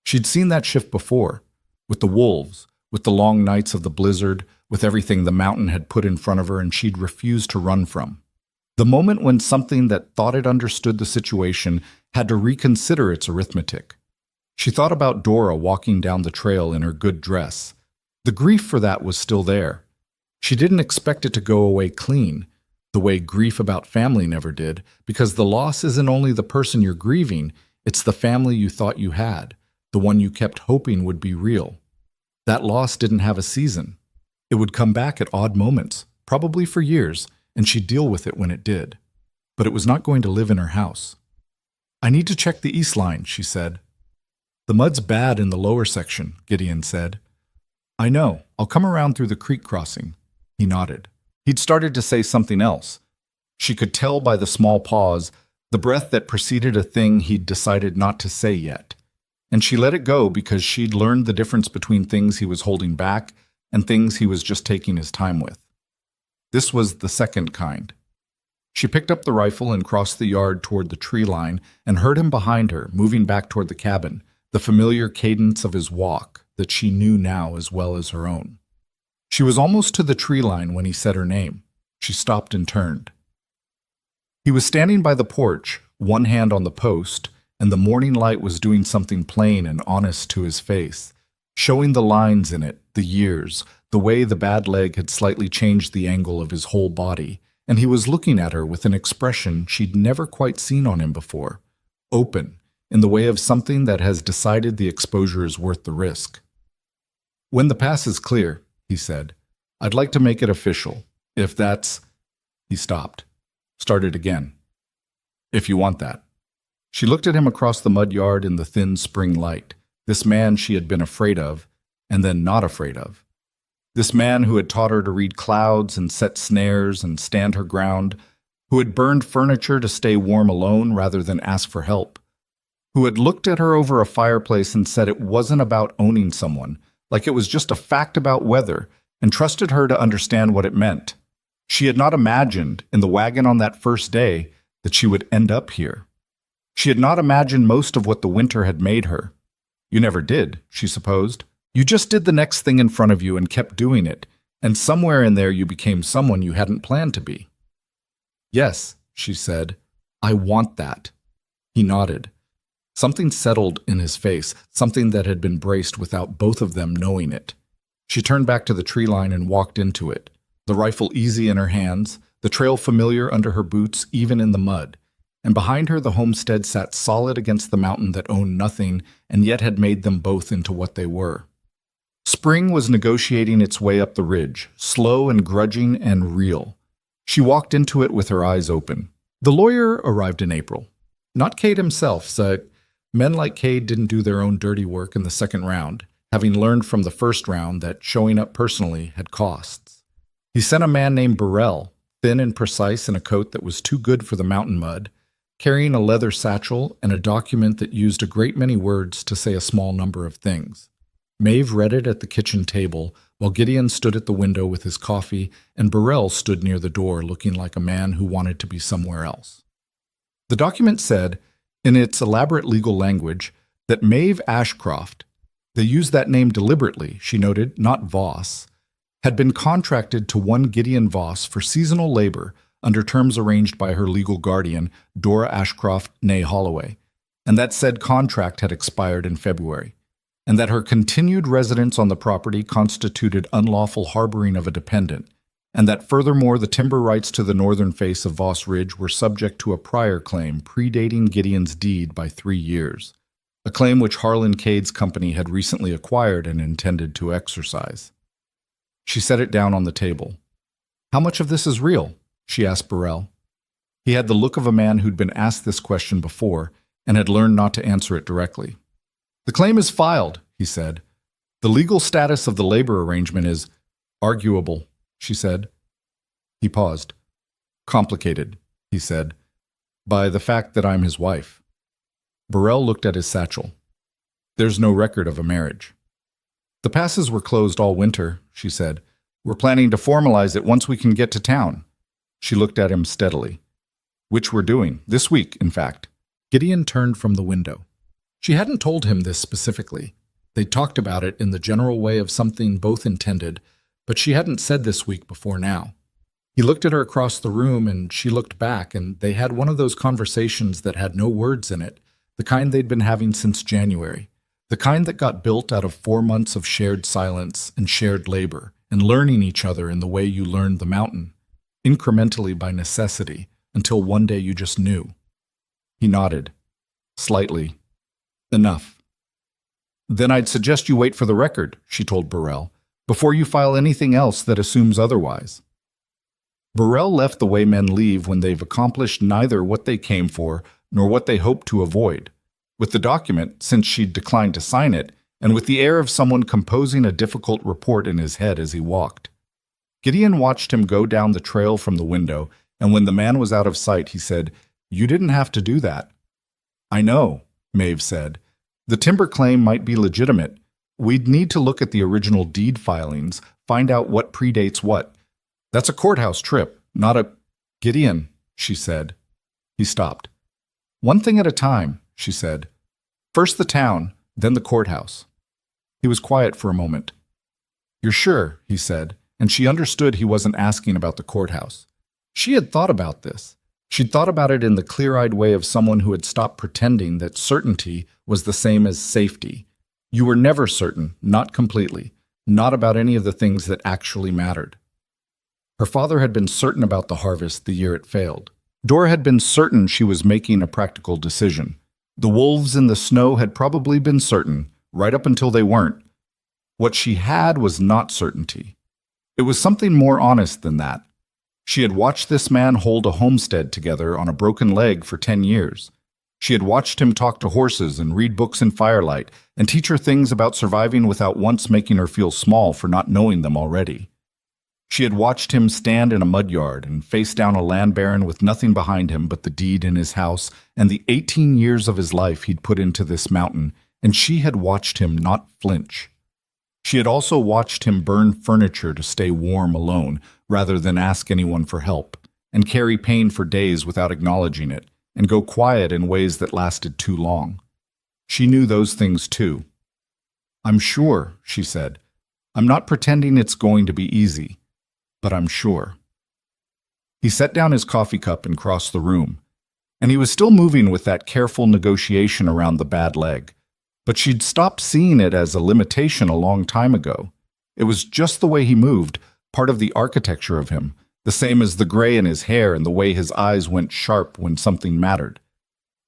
She'd seen that shift before, with the wolves, with the long nights of the blizzard, with everything the mountain had put in front of her and she'd refused to run from. The moment when something that thought it understood the situation had to reconsider its arithmetic. She thought about Dora walking down the trail in her good dress. The grief for that was still there. She didn't expect it to go away clean, the way grief about family never did, because the loss isn't only the person you're grieving, it's the family you thought you had, the one you kept hoping would be real. That loss didn't have a season. It would come back at odd moments, probably for years, and she'd deal with it when it did. But it was not going to live in her house. I need to check the east line, she said. The mud's bad in the lower section, Gideon said. I know. I'll come around through the creek crossing. He nodded. He'd started to say something else. She could tell by the small pause, the breath that preceded a thing he'd decided not to say yet. And she let it go because she'd learned the difference between things he was holding back and things he was just taking his time with. This was the second kind. She picked up the rifle and crossed the yard toward the tree line and heard him behind her, moving back toward the cabin, the familiar cadence of his walk that she knew now as well as her own. She was almost to the tree line when he said her name. She stopped and turned. He was standing by the porch, one hand on the post, and the morning light was doing something plain and honest to his face, showing the lines in it, the years, the way the bad leg had slightly changed the angle of his whole body, and he was looking at her with an expression she'd never quite seen on him before, open, in the way of something that has decided the exposure is worth the risk. When the pass is clear, he said, I'd like to make it official, if that's... He stopped, started again. If you want that. She looked at him across the mud yard in the thin spring light, this man she had been afraid of, and then not afraid of. This man who had taught her to read clouds and set snares and stand her ground, who had burned furniture to stay warm alone rather than ask for help, who had looked at her over a fireplace and said it wasn't about owning someone, like it was just a fact about weather, and trusted her to understand what it meant. She had not imagined, in the wagon on that first day, that she would end up here. She had not imagined most of what the winter had made her. You never did, she supposed. You just did the next thing in front of you and kept doing it, and somewhere in there you became someone you hadn't planned to be. Yes, she said, I want that. He nodded. Something settled in his face, something that had been braced without both of them knowing it. She turned back to the tree line and walked into it, the rifle easy in her hands, the trail familiar under her boots even in the mud, and behind her the homestead sat solid against the mountain that owned nothing and yet had made them both into what they were. Spring was negotiating its way up the ridge, slow and grudging and real. She walked into it with her eyes open. The lawyer arrived in April. Not Cade himself, said men like Cade didn't do their own dirty work in the second round, having learned from the first round that showing up personally had costs. He sent a man named Burrell, thin and precise in a coat that was too good for the mountain mud, carrying a leather satchel and a document that used a great many words to say a small number of things. Maeve read it at the kitchen table, while Gideon stood at the window with his coffee, and Burrell stood near the door looking like a man who wanted to be somewhere else. The document said, in its elaborate legal language, that Maeve Ashcroft, they used that name deliberately, she noted, not Voss, had been contracted to one Gideon Voss for seasonal labor under terms arranged by her legal guardian, Dora Ashcroft née Holloway, and that said contract had expired in February, and that her continued residence on the property constituted unlawful harboring of a dependent, and that furthermore the timber rights to the northern face of Voss Ridge were subject to a prior claim predating Gideon's deed by 3 years, a claim which Harlan Cade's company had recently acquired and intended to exercise. She set it down on the table. How much of this is real? She asked Burrell. He had the look of a man who'd been asked this question before and had learned not to answer it directly. The claim is filed, he said. The legal status of the labor arrangement is arguable, she said. He paused. Complicated, he said, by the fact that I'm his wife. Burrell looked at his satchel. There's no record of a marriage. The passes were closed all winter, she said. We're planning to formalize it once we can get to town. She looked at him steadily. Which we're doing, this week, in fact. Gideon turned from the window. She hadn't told him this specifically. They'd talked about it in the general way of something both intended, but she hadn't said this week before now. He looked at her across the room and she looked back, and they had one of those conversations that had no words in it, the kind they'd been having since January, the kind that got built out of 4 months of shared silence and shared labor and learning each other in the way you learned the mountain, incrementally by necessity, until one day you just knew. He nodded. Slightly. Enough. Then I'd suggest you wait for the record, she told Burrell, before you file anything else that assumes otherwise. Burrell left the way men leave when they've accomplished neither what they came for nor what they hoped to avoid. With the document, since she'd declined to sign it, and with the air of someone composing a difficult report in his head as he walked. Gideon watched him go down the trail from the window, and when the man was out of sight, he said, You didn't have to do that. I know, Maeve said. The timber claim might be legitimate. We'd need to look at the original deed filings, find out what predates what. That's a courthouse trip, not a... Gideon, she said. He stopped. One thing at a time, she said. First the town, then the courthouse. He was quiet for a moment. You're sure, he said, and she understood he wasn't asking about the courthouse. She had thought about this. She'd thought about it in the clear-eyed way of someone who had stopped pretending that certainty was the same as safety. You were never certain, not completely, not about any of the things that actually mattered. Her father had been certain about the harvest the year it failed. Dora had been certain she was making a practical decision. The wolves in the snow had probably been certain, right up until they weren't. What she had was not certainty. It was something more honest than that. She had watched this man hold a homestead together on a broken leg for 10 years. She had watched him talk to horses and read books in firelight and teach her things about surviving without once making her feel small for not knowing them already. She had watched him stand in a mud yard and face down a land baron with nothing behind him but the deed in his house and the 18 years of his life he'd put into this mountain, and she had watched him not flinch. She had also watched him burn furniture to stay warm alone rather than ask anyone for help, and carry pain for days without acknowledging it, and go quiet in ways that lasted too long. She knew those things too. "I'm sure," she said. "I'm not pretending it's going to be easy, but I'm sure." He set down his coffee cup and crossed the room, and he was still moving with that careful negotiation around the bad leg. But she'd stopped seeing it as a limitation a long time ago. It was just the way he moved, part of the architecture of him, the same as the gray in his hair and the way his eyes went sharp when something mattered.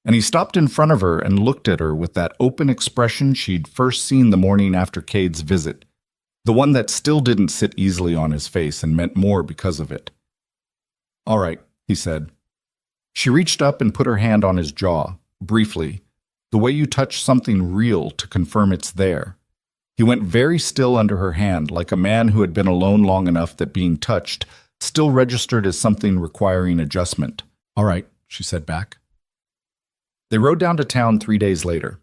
And he stopped in front of her and looked at her with that open expression she'd first seen the morning after Cade's visit, the one that still didn't sit easily on his face and meant more because of it. "All right," he said. She reached up and put her hand on his jaw, briefly, the way you touch something real to confirm it's there. He went very still under her hand, like a man who had been alone long enough that being touched still registered as something requiring adjustment. "All right," she said back. They rode down to town 3 days later.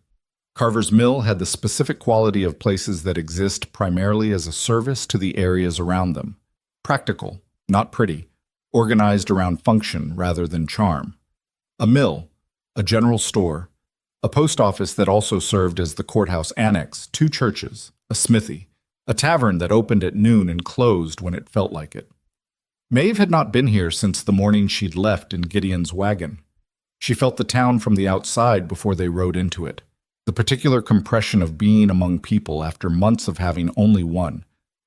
Carver's Mill had the specific quality of places that exist primarily as a service to the areas around them. Practical, not pretty, organized around function rather than charm. A mill, a general store, a post office that also served as the courthouse annex, 2 churches, a smithy, a tavern that opened at noon and closed when it felt like it. Maeve had not been here since the morning she'd left in Gideon's wagon. She felt the town from the outside before they rode into it, the particular compression of being among people after months of having only one,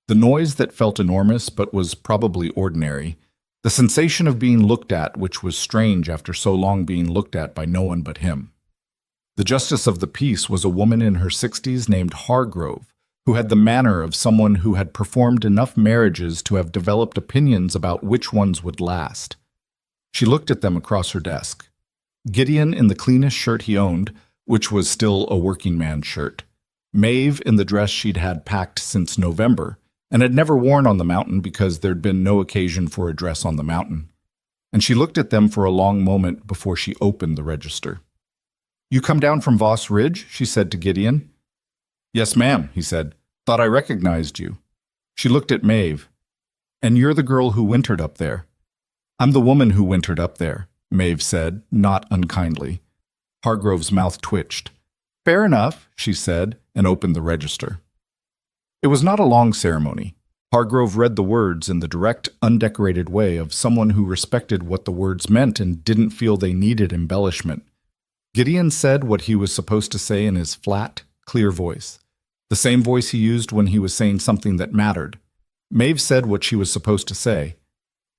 the noise that felt enormous but was probably ordinary, the sensation of being looked at which was strange after so long being looked at by no one but him. The justice of the peace was a woman in her 60s named Hargrove, who had the manner of someone who had performed enough marriages to have developed opinions about which ones would last. She looked at them across her desk. Gideon in the cleanest shirt he owned, which was still a working man's shirt. Maeve in the dress she'd had packed since November, and had never worn on the mountain because there'd been no occasion for a dress on the mountain. And she looked at them for a long moment before she opened the register. "You come down from Voss Ridge?" she said to Gideon. "Yes, ma'am," he said. "Thought I recognized you." She looked at Maeve. "And you're the girl who wintered up there." "I'm the woman who wintered up there," Maeve said, not unkindly. Hargrove's mouth twitched. "Fair enough," she said, and opened the register. It was not a long ceremony. Hargrove read the words in the direct, undecorated way of someone who respected what the words meant and didn't feel they needed embellishment. Gideon said what he was supposed to say in his flat, clear voice, the same voice he used when he was saying something that mattered. Maeve said what she was supposed to say,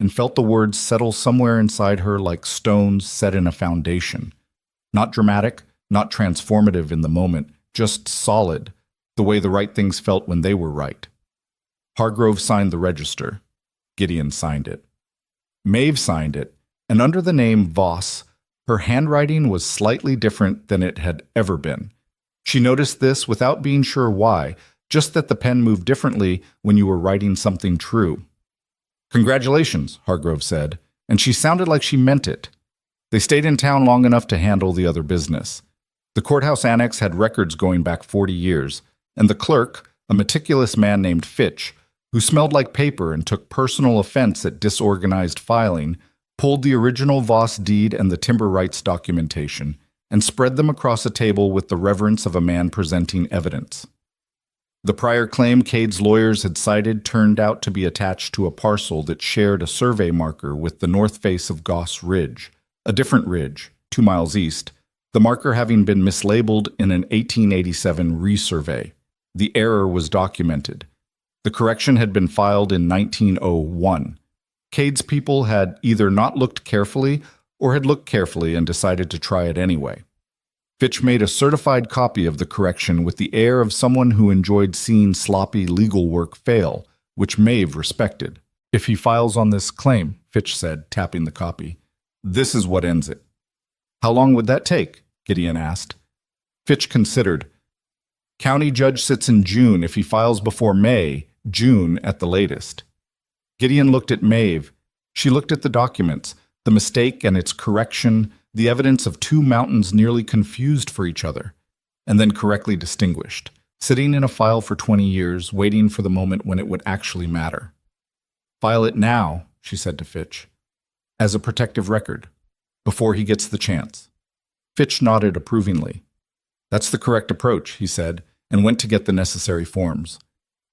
and felt the words settle somewhere inside her like stones set in a foundation. Not dramatic, not transformative in the moment, just solid, the way the right things felt when they were right. Hargrove signed the register. Gideon signed it. Maeve signed it, and under the name Voss, her handwriting was slightly different than it had ever been. She noticed this without being sure why, just that the pen moved differently when you were writing something true. "Congratulations," Hargrove said, and she sounded like she meant it. They stayed in town long enough to handle the other business. The courthouse annex had records going back 40 years, and the clerk, a meticulous man named Fitch, who smelled like paper and took personal offense at disorganized filing, pulled the original Voss deed and the timber rights documentation, and spread them across a table with the reverence of a man presenting evidence. The prior claim Cade's lawyers had cited turned out to be attached to a parcel that shared a survey marker with the north face of Goss Ridge, a different ridge, 2 miles east, the marker having been mislabeled in an 1887 resurvey. The error was documented. The correction had been filed in 1901. Cade's people had either not looked carefully or had looked carefully and decided to try it anyway. Fitch made a certified copy of the correction with the air of someone who enjoyed seeing sloppy legal work fail, which Maeve respected. "If he files on this claim," Fitch said, tapping the copy, "this is what ends it." "How long would that take?" Gideon asked. Fitch considered. "County judge sits in June. If he files before May, June at the latest." Gideon looked at Maeve. She looked at the documents, the mistake and its correction, the evidence of 2 mountains nearly confused for each other, and then correctly distinguished, sitting in a file for 20 years, waiting for the moment when it would actually matter. "File it now," she said to Fitch, "as a protective record." before he gets the chance. Fitch nodded approvingly. That's the correct approach, he said, and went to get the necessary forms.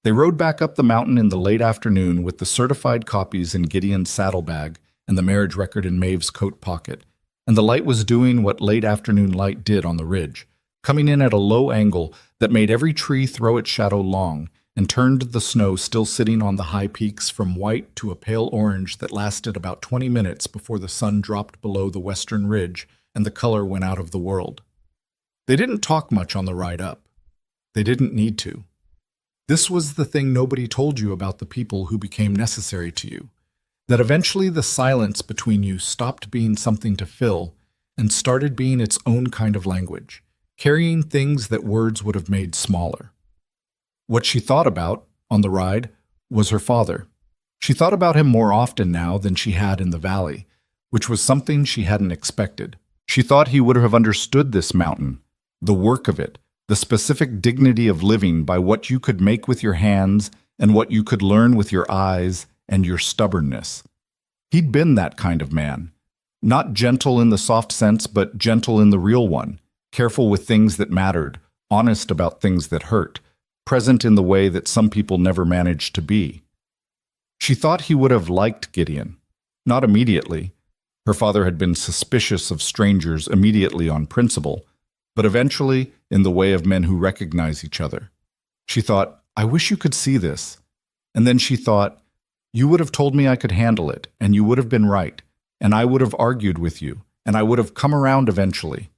They rode back up the mountain in the late afternoon with the certified copies in Gideon's saddlebag and the marriage record in Maeve's coat pocket, and the light was doing what late afternoon light did on the ridge, coming in at a low angle that made every tree throw its shadow long and turned the snow still sitting on the high peaks from white to a pale orange that lasted about 20 minutes before the sun dropped below the western ridge and the color went out of the world. They didn't talk much on the ride up. They didn't need to. This was the thing nobody told you about the people who became necessary to you, that eventually the silence between you stopped being something to fill and started being its own kind of language, carrying things that words would have made smaller. What she thought about, on the ride, was her father. She thought about him more often now than she had in the valley, which was something she hadn't expected. She thought he would have understood this mountain, the work of it, the specific dignity of living by what you could make with your hands and what you could learn with your eyes and your stubbornness. He'd been that kind of man. Not gentle in the soft sense, but gentle in the real one, careful with things that mattered, honest about things that hurt, present in the way that some people never managed to be. She thought he would have liked Gideon. Not immediately. Her father had been suspicious of strangers immediately on principle, but eventually in the way of men who recognize each other. She thought, I wish you could see this. And then she thought, you would have told me I could handle it, and you would have been right, and I would have argued with you, and I would have come around eventually.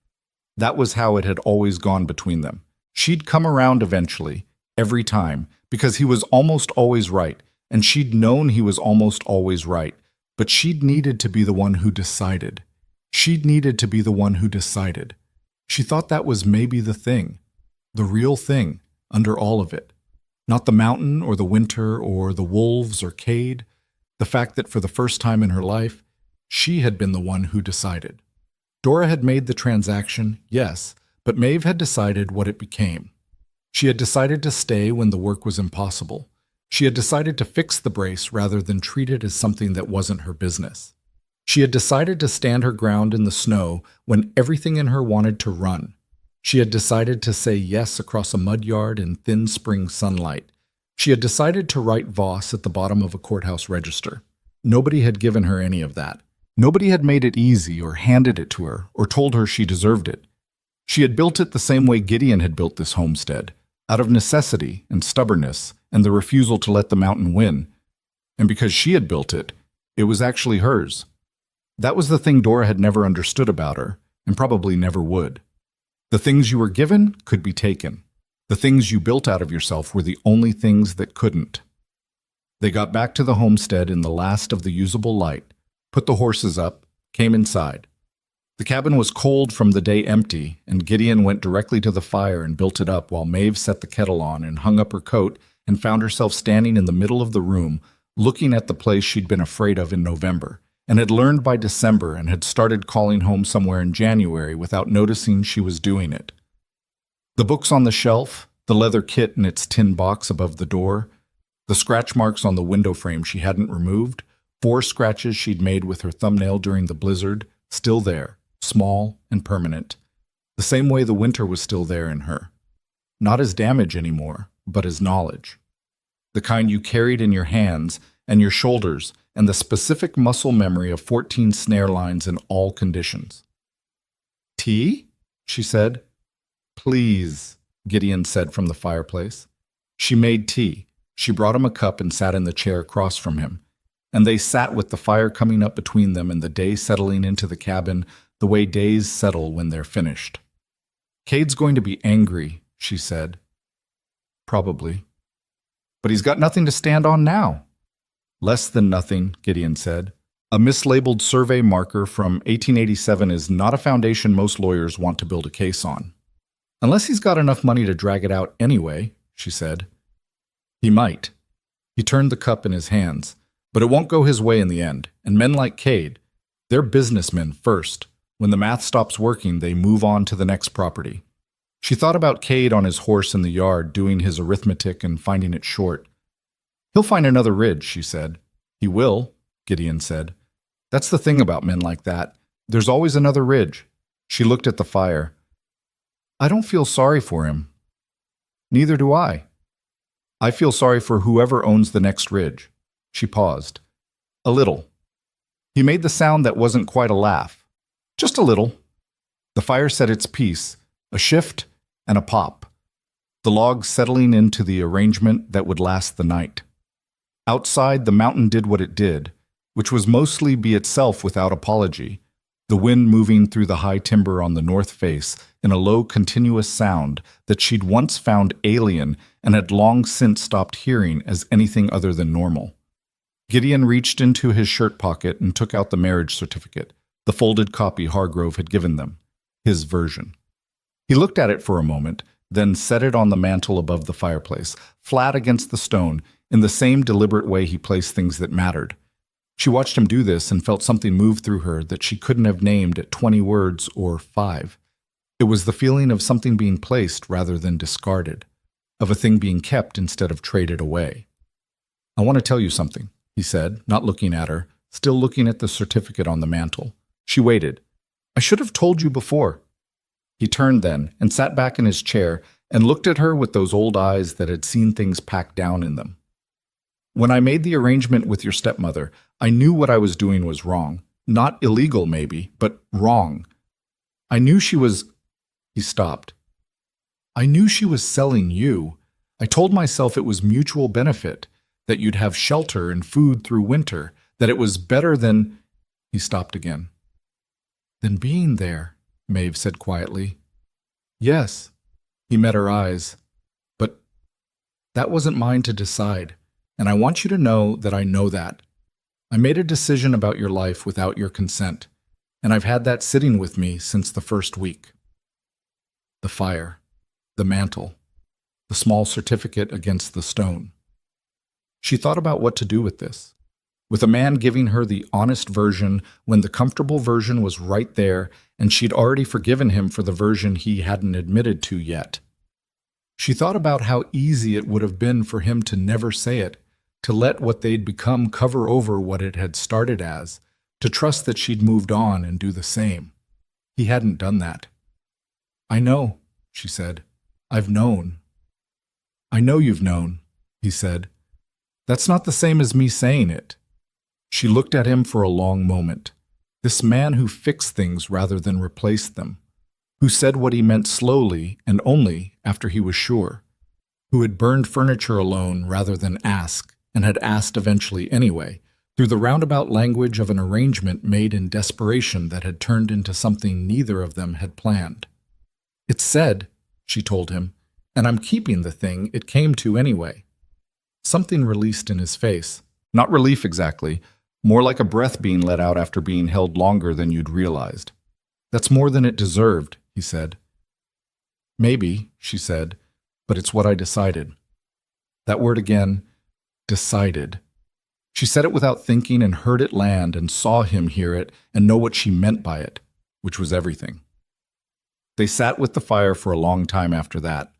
That was how it had always gone between them. She'd come around eventually, every time, because he was almost always right, and she'd known he was almost always right, but she'd needed to be the one who decided. She'd needed to be the one who decided. She thought that was maybe the real thing, under all of it. Not the mountain or the winter or the wolves or Cade, the fact that for the first time in her life, she had been the one who decided. Dora had made the transaction, yes, but Maeve had decided what it became. She had decided to stay when the work was impossible. She had decided to fix the brace rather than treat it as something that wasn't her business. She had decided to stand her ground in the snow when everything in her wanted to run. She had decided to say yes across a mud yard in thin spring sunlight. She had decided to write Voss at the bottom of a courthouse register. Nobody had given her any of that. Nobody had made it easy or handed it to her or told her she deserved it. She had built it the same way Gideon had built this homestead, out of necessity and stubbornness and the refusal to let the mountain win. And because she had built it, it was actually hers. That was the thing Dora had never understood about her, and probably never would. The things you were given could be taken. The things you built out of yourself were the only things that couldn't. They got back to the homestead in the last of the usable light, put the horses up, came inside. The cabin was cold from the day empty, and Gideon went directly to the fire and built it up while Maeve set the kettle on and hung up her coat and found herself standing in the middle of the room, looking at the place she'd been afraid of in November, and had learned by December and had started calling home somewhere in January without noticing she was doing it. The books on the shelf, the leather kit in its tin box above the door, the scratch marks on the window frame she hadn't removed, 4 scratches she'd made with her thumbnail during the blizzard, still there, small and permanent, the same way the winter was still there in her. Not as damage anymore, but as knowledge. The kind you carried in your hands and your shoulders, and the specific muscle memory of 14 snare lines in all conditions. Tea? She said. Please, Gideon said from the fireplace. She made tea. She brought him a cup and sat in the chair across from him. And they sat with the fire coming up between them and the day settling into the cabin the way days settle when they're finished. Cade's going to be angry, she said. Probably. But he's got nothing to stand on now. Less than nothing, Gideon said. A mislabeled survey marker from 1887 is not a foundation most lawyers want to build a case on. Unless he's got enough money to drag it out anyway, she said. He might. He turned the cup in his hands. But it won't go his way in the end, and men like Cade, they're businessmen first. When the math stops working, they move on to the next property. She thought about Cade on his horse in the yard, doing his arithmetic and finding it short. He'll find another ridge, she said. He will, Gideon said. That's the thing about men like that. There's always another ridge. She looked at the fire. I don't feel sorry for him. Neither do I. I feel sorry for whoever owns the next ridge. She paused. A little. He made the sound that wasn't quite a laugh. Just a little. The fire said its piece, a shift and a pop, the logs settling into the arrangement that would last the night. Outside, the mountain did what it did, which was mostly be itself without apology, the wind moving through the high timber on the north face in a low, continuous sound that she'd once found alien and had long since stopped hearing as anything other than normal. Gideon reached into his shirt pocket and took out the marriage certificate, the folded copy Hargrove had given them, his version. He looked at it for a moment, then set it on the mantel above the fireplace, flat against the stone, in the same deliberate way he placed things that mattered. She watched him do this and felt something move through her that she couldn't have named at 20 words or 5. It was the feeling of something being placed rather than discarded, of a thing being kept instead of traded away. I want to tell you something, he said, not looking at her, still looking at the certificate on the mantel. She waited. I should have told you before. He turned then and sat back in his chair and looked at her with those old eyes that had seen things packed down in them. When I made the arrangement with your stepmother, I knew what I was doing was wrong. Not illegal, maybe, but wrong. I knew she was... He stopped. I knew she was selling you. I told myself it was mutual benefit, that you'd have shelter and food through winter, that it was better than... He stopped again. Than being there, Maeve said quietly. Yes. He met her eyes. But that wasn't mine to decide, and I want you to know that I know that. I made a decision about your life without your consent, and I've had that sitting with me since the first week. The fire, the mantle, the small certificate against the stone. She thought about what to do with this. With a man giving her the honest version when the comfortable version was right there, and she'd already forgiven him for the version he hadn't admitted to yet. She thought about how easy it would have been for him to never say it, to let what they'd become cover over what it had started as, to trust that she'd moved on and do the same. He hadn't done that. I know, she said. I've known. I know you've known, he said. That's not the same as me saying it. She looked at him for a long moment. This man who fixed things rather than replaced them, who said what he meant slowly and only after he was sure, who had burned furniture alone rather than ask, and had asked eventually anyway, through the roundabout language of an arrangement made in desperation that had turned into something neither of them had planned. It's said, she told him, and I'm keeping the thing it came to anyway. Something released in his face. Not relief exactly, more like a breath being let out after being held longer than you'd realized. That's more than it deserved, he said. Maybe, she said, but it's what I decided. That word again, decided. She said it without thinking and heard it land and saw him hear it and know what she meant by it, which was everything. They sat with the fire for a long time after that,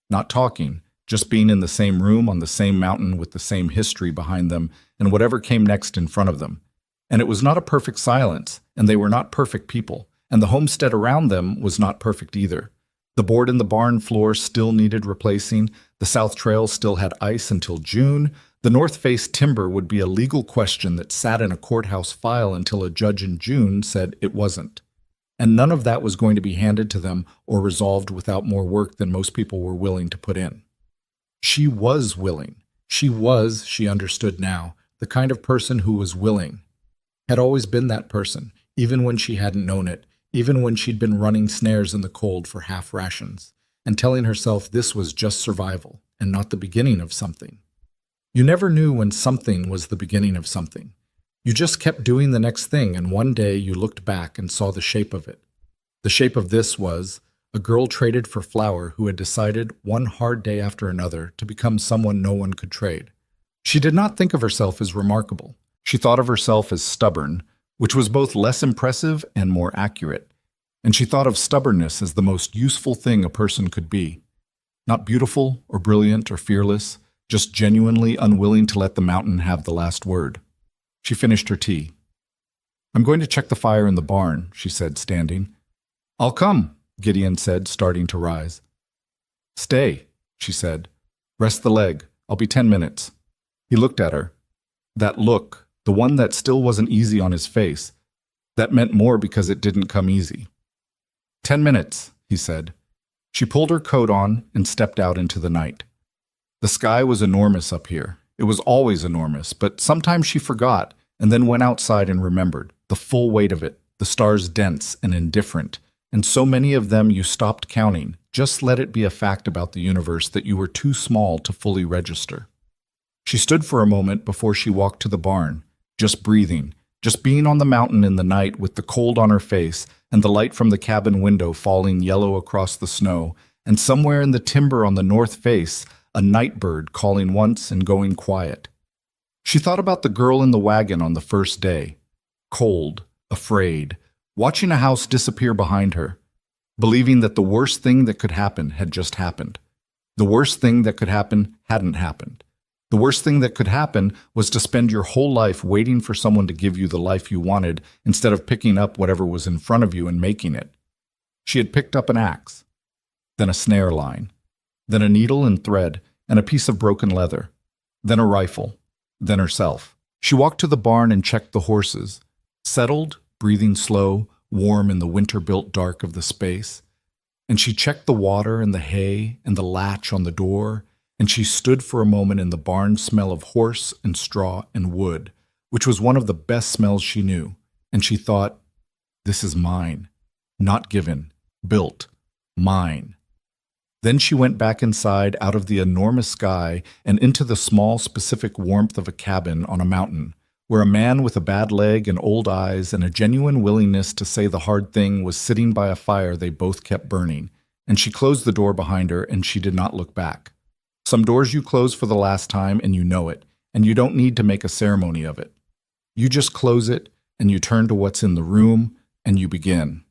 not talking, just being in the same room on the same mountain with the same history behind them and whatever came next in front of them. And it was not a perfect silence, and they were not perfect people, and the homestead around them was not perfect either. The board in the barn floor still needed replacing, the south trail still had ice until June, the north face timber would be a legal question that sat in a courthouse file until a judge in June said it wasn't. And none of that was going to be handed to them or resolved without more work than most people were willing to put in. She was willing. She was, she understood now, the kind of person who was willing. Had always been that person, even when she hadn't known it, even when she'd been running snares in the cold for half rations, and telling herself this was just survival and not the beginning of something. You never knew when something was the beginning of something. You just kept doing the next thing, and one day you looked back and saw the shape of it. The shape of this was a girl traded for flour who had decided one hard day after another to become someone no one could trade. She did not think of herself as remarkable. She thought of herself as stubborn, which was both less impressive and more accurate. And she thought of stubbornness as the most useful thing a person could be. Not beautiful or brilliant or fearless, just genuinely unwilling to let the mountain have the last word. She finished her tea. I'm going to check the fire in the barn, she said, standing. I'll come, Gideon said, starting to rise. Stay, she said. Rest the leg. I'll be 10 minutes. He looked at her. That look, the one that still wasn't easy on his face, that meant more because it didn't come easy. 10 minutes, he said. She pulled her coat on and stepped out into the night. The sky was enormous up here. It was always enormous, but sometimes she forgot and then went outside and remembered the full weight of it, the stars dense and indifferent, and so many of them you stopped counting. Just let it be a fact about the universe that you were too small to fully register. She stood for a moment before she walked to the barn, just breathing, just being on the mountain in the night with the cold on her face and the light from the cabin window falling yellow across the snow, and somewhere in the timber on the north face, a night bird calling once and going quiet. She thought about the girl in the wagon on the first day, cold, afraid, watching a house disappear behind her, believing that the worst thing that could happen had just happened. The worst thing that could happen hadn't happened. The worst thing that could happen was to spend your whole life waiting for someone to give you the life you wanted instead of picking up whatever was in front of you and making it. She had picked up an axe, then a snare line, then a needle and thread and a piece of broken leather, then a rifle, then herself. She walked to the barn and checked the horses, settled, breathing slow, warm in the winter-built dark of the space. And she checked the water and the hay and the latch on the door, and she stood for a moment in the barn smell of horse and straw and wood, which was one of the best smells she knew, and she thought, this is mine, not given, built, mine. Then she went back inside out of the enormous sky and into the small specific warmth of a cabin on a mountain, where a man with a bad leg and old eyes and a genuine willingness to say the hard thing was sitting by a fire they both kept burning, and she closed the door behind her and she did not look back. Some doors you close for the last time and you know it, and you don't need to make a ceremony of it. You just close it and you turn to what's in the room and you begin.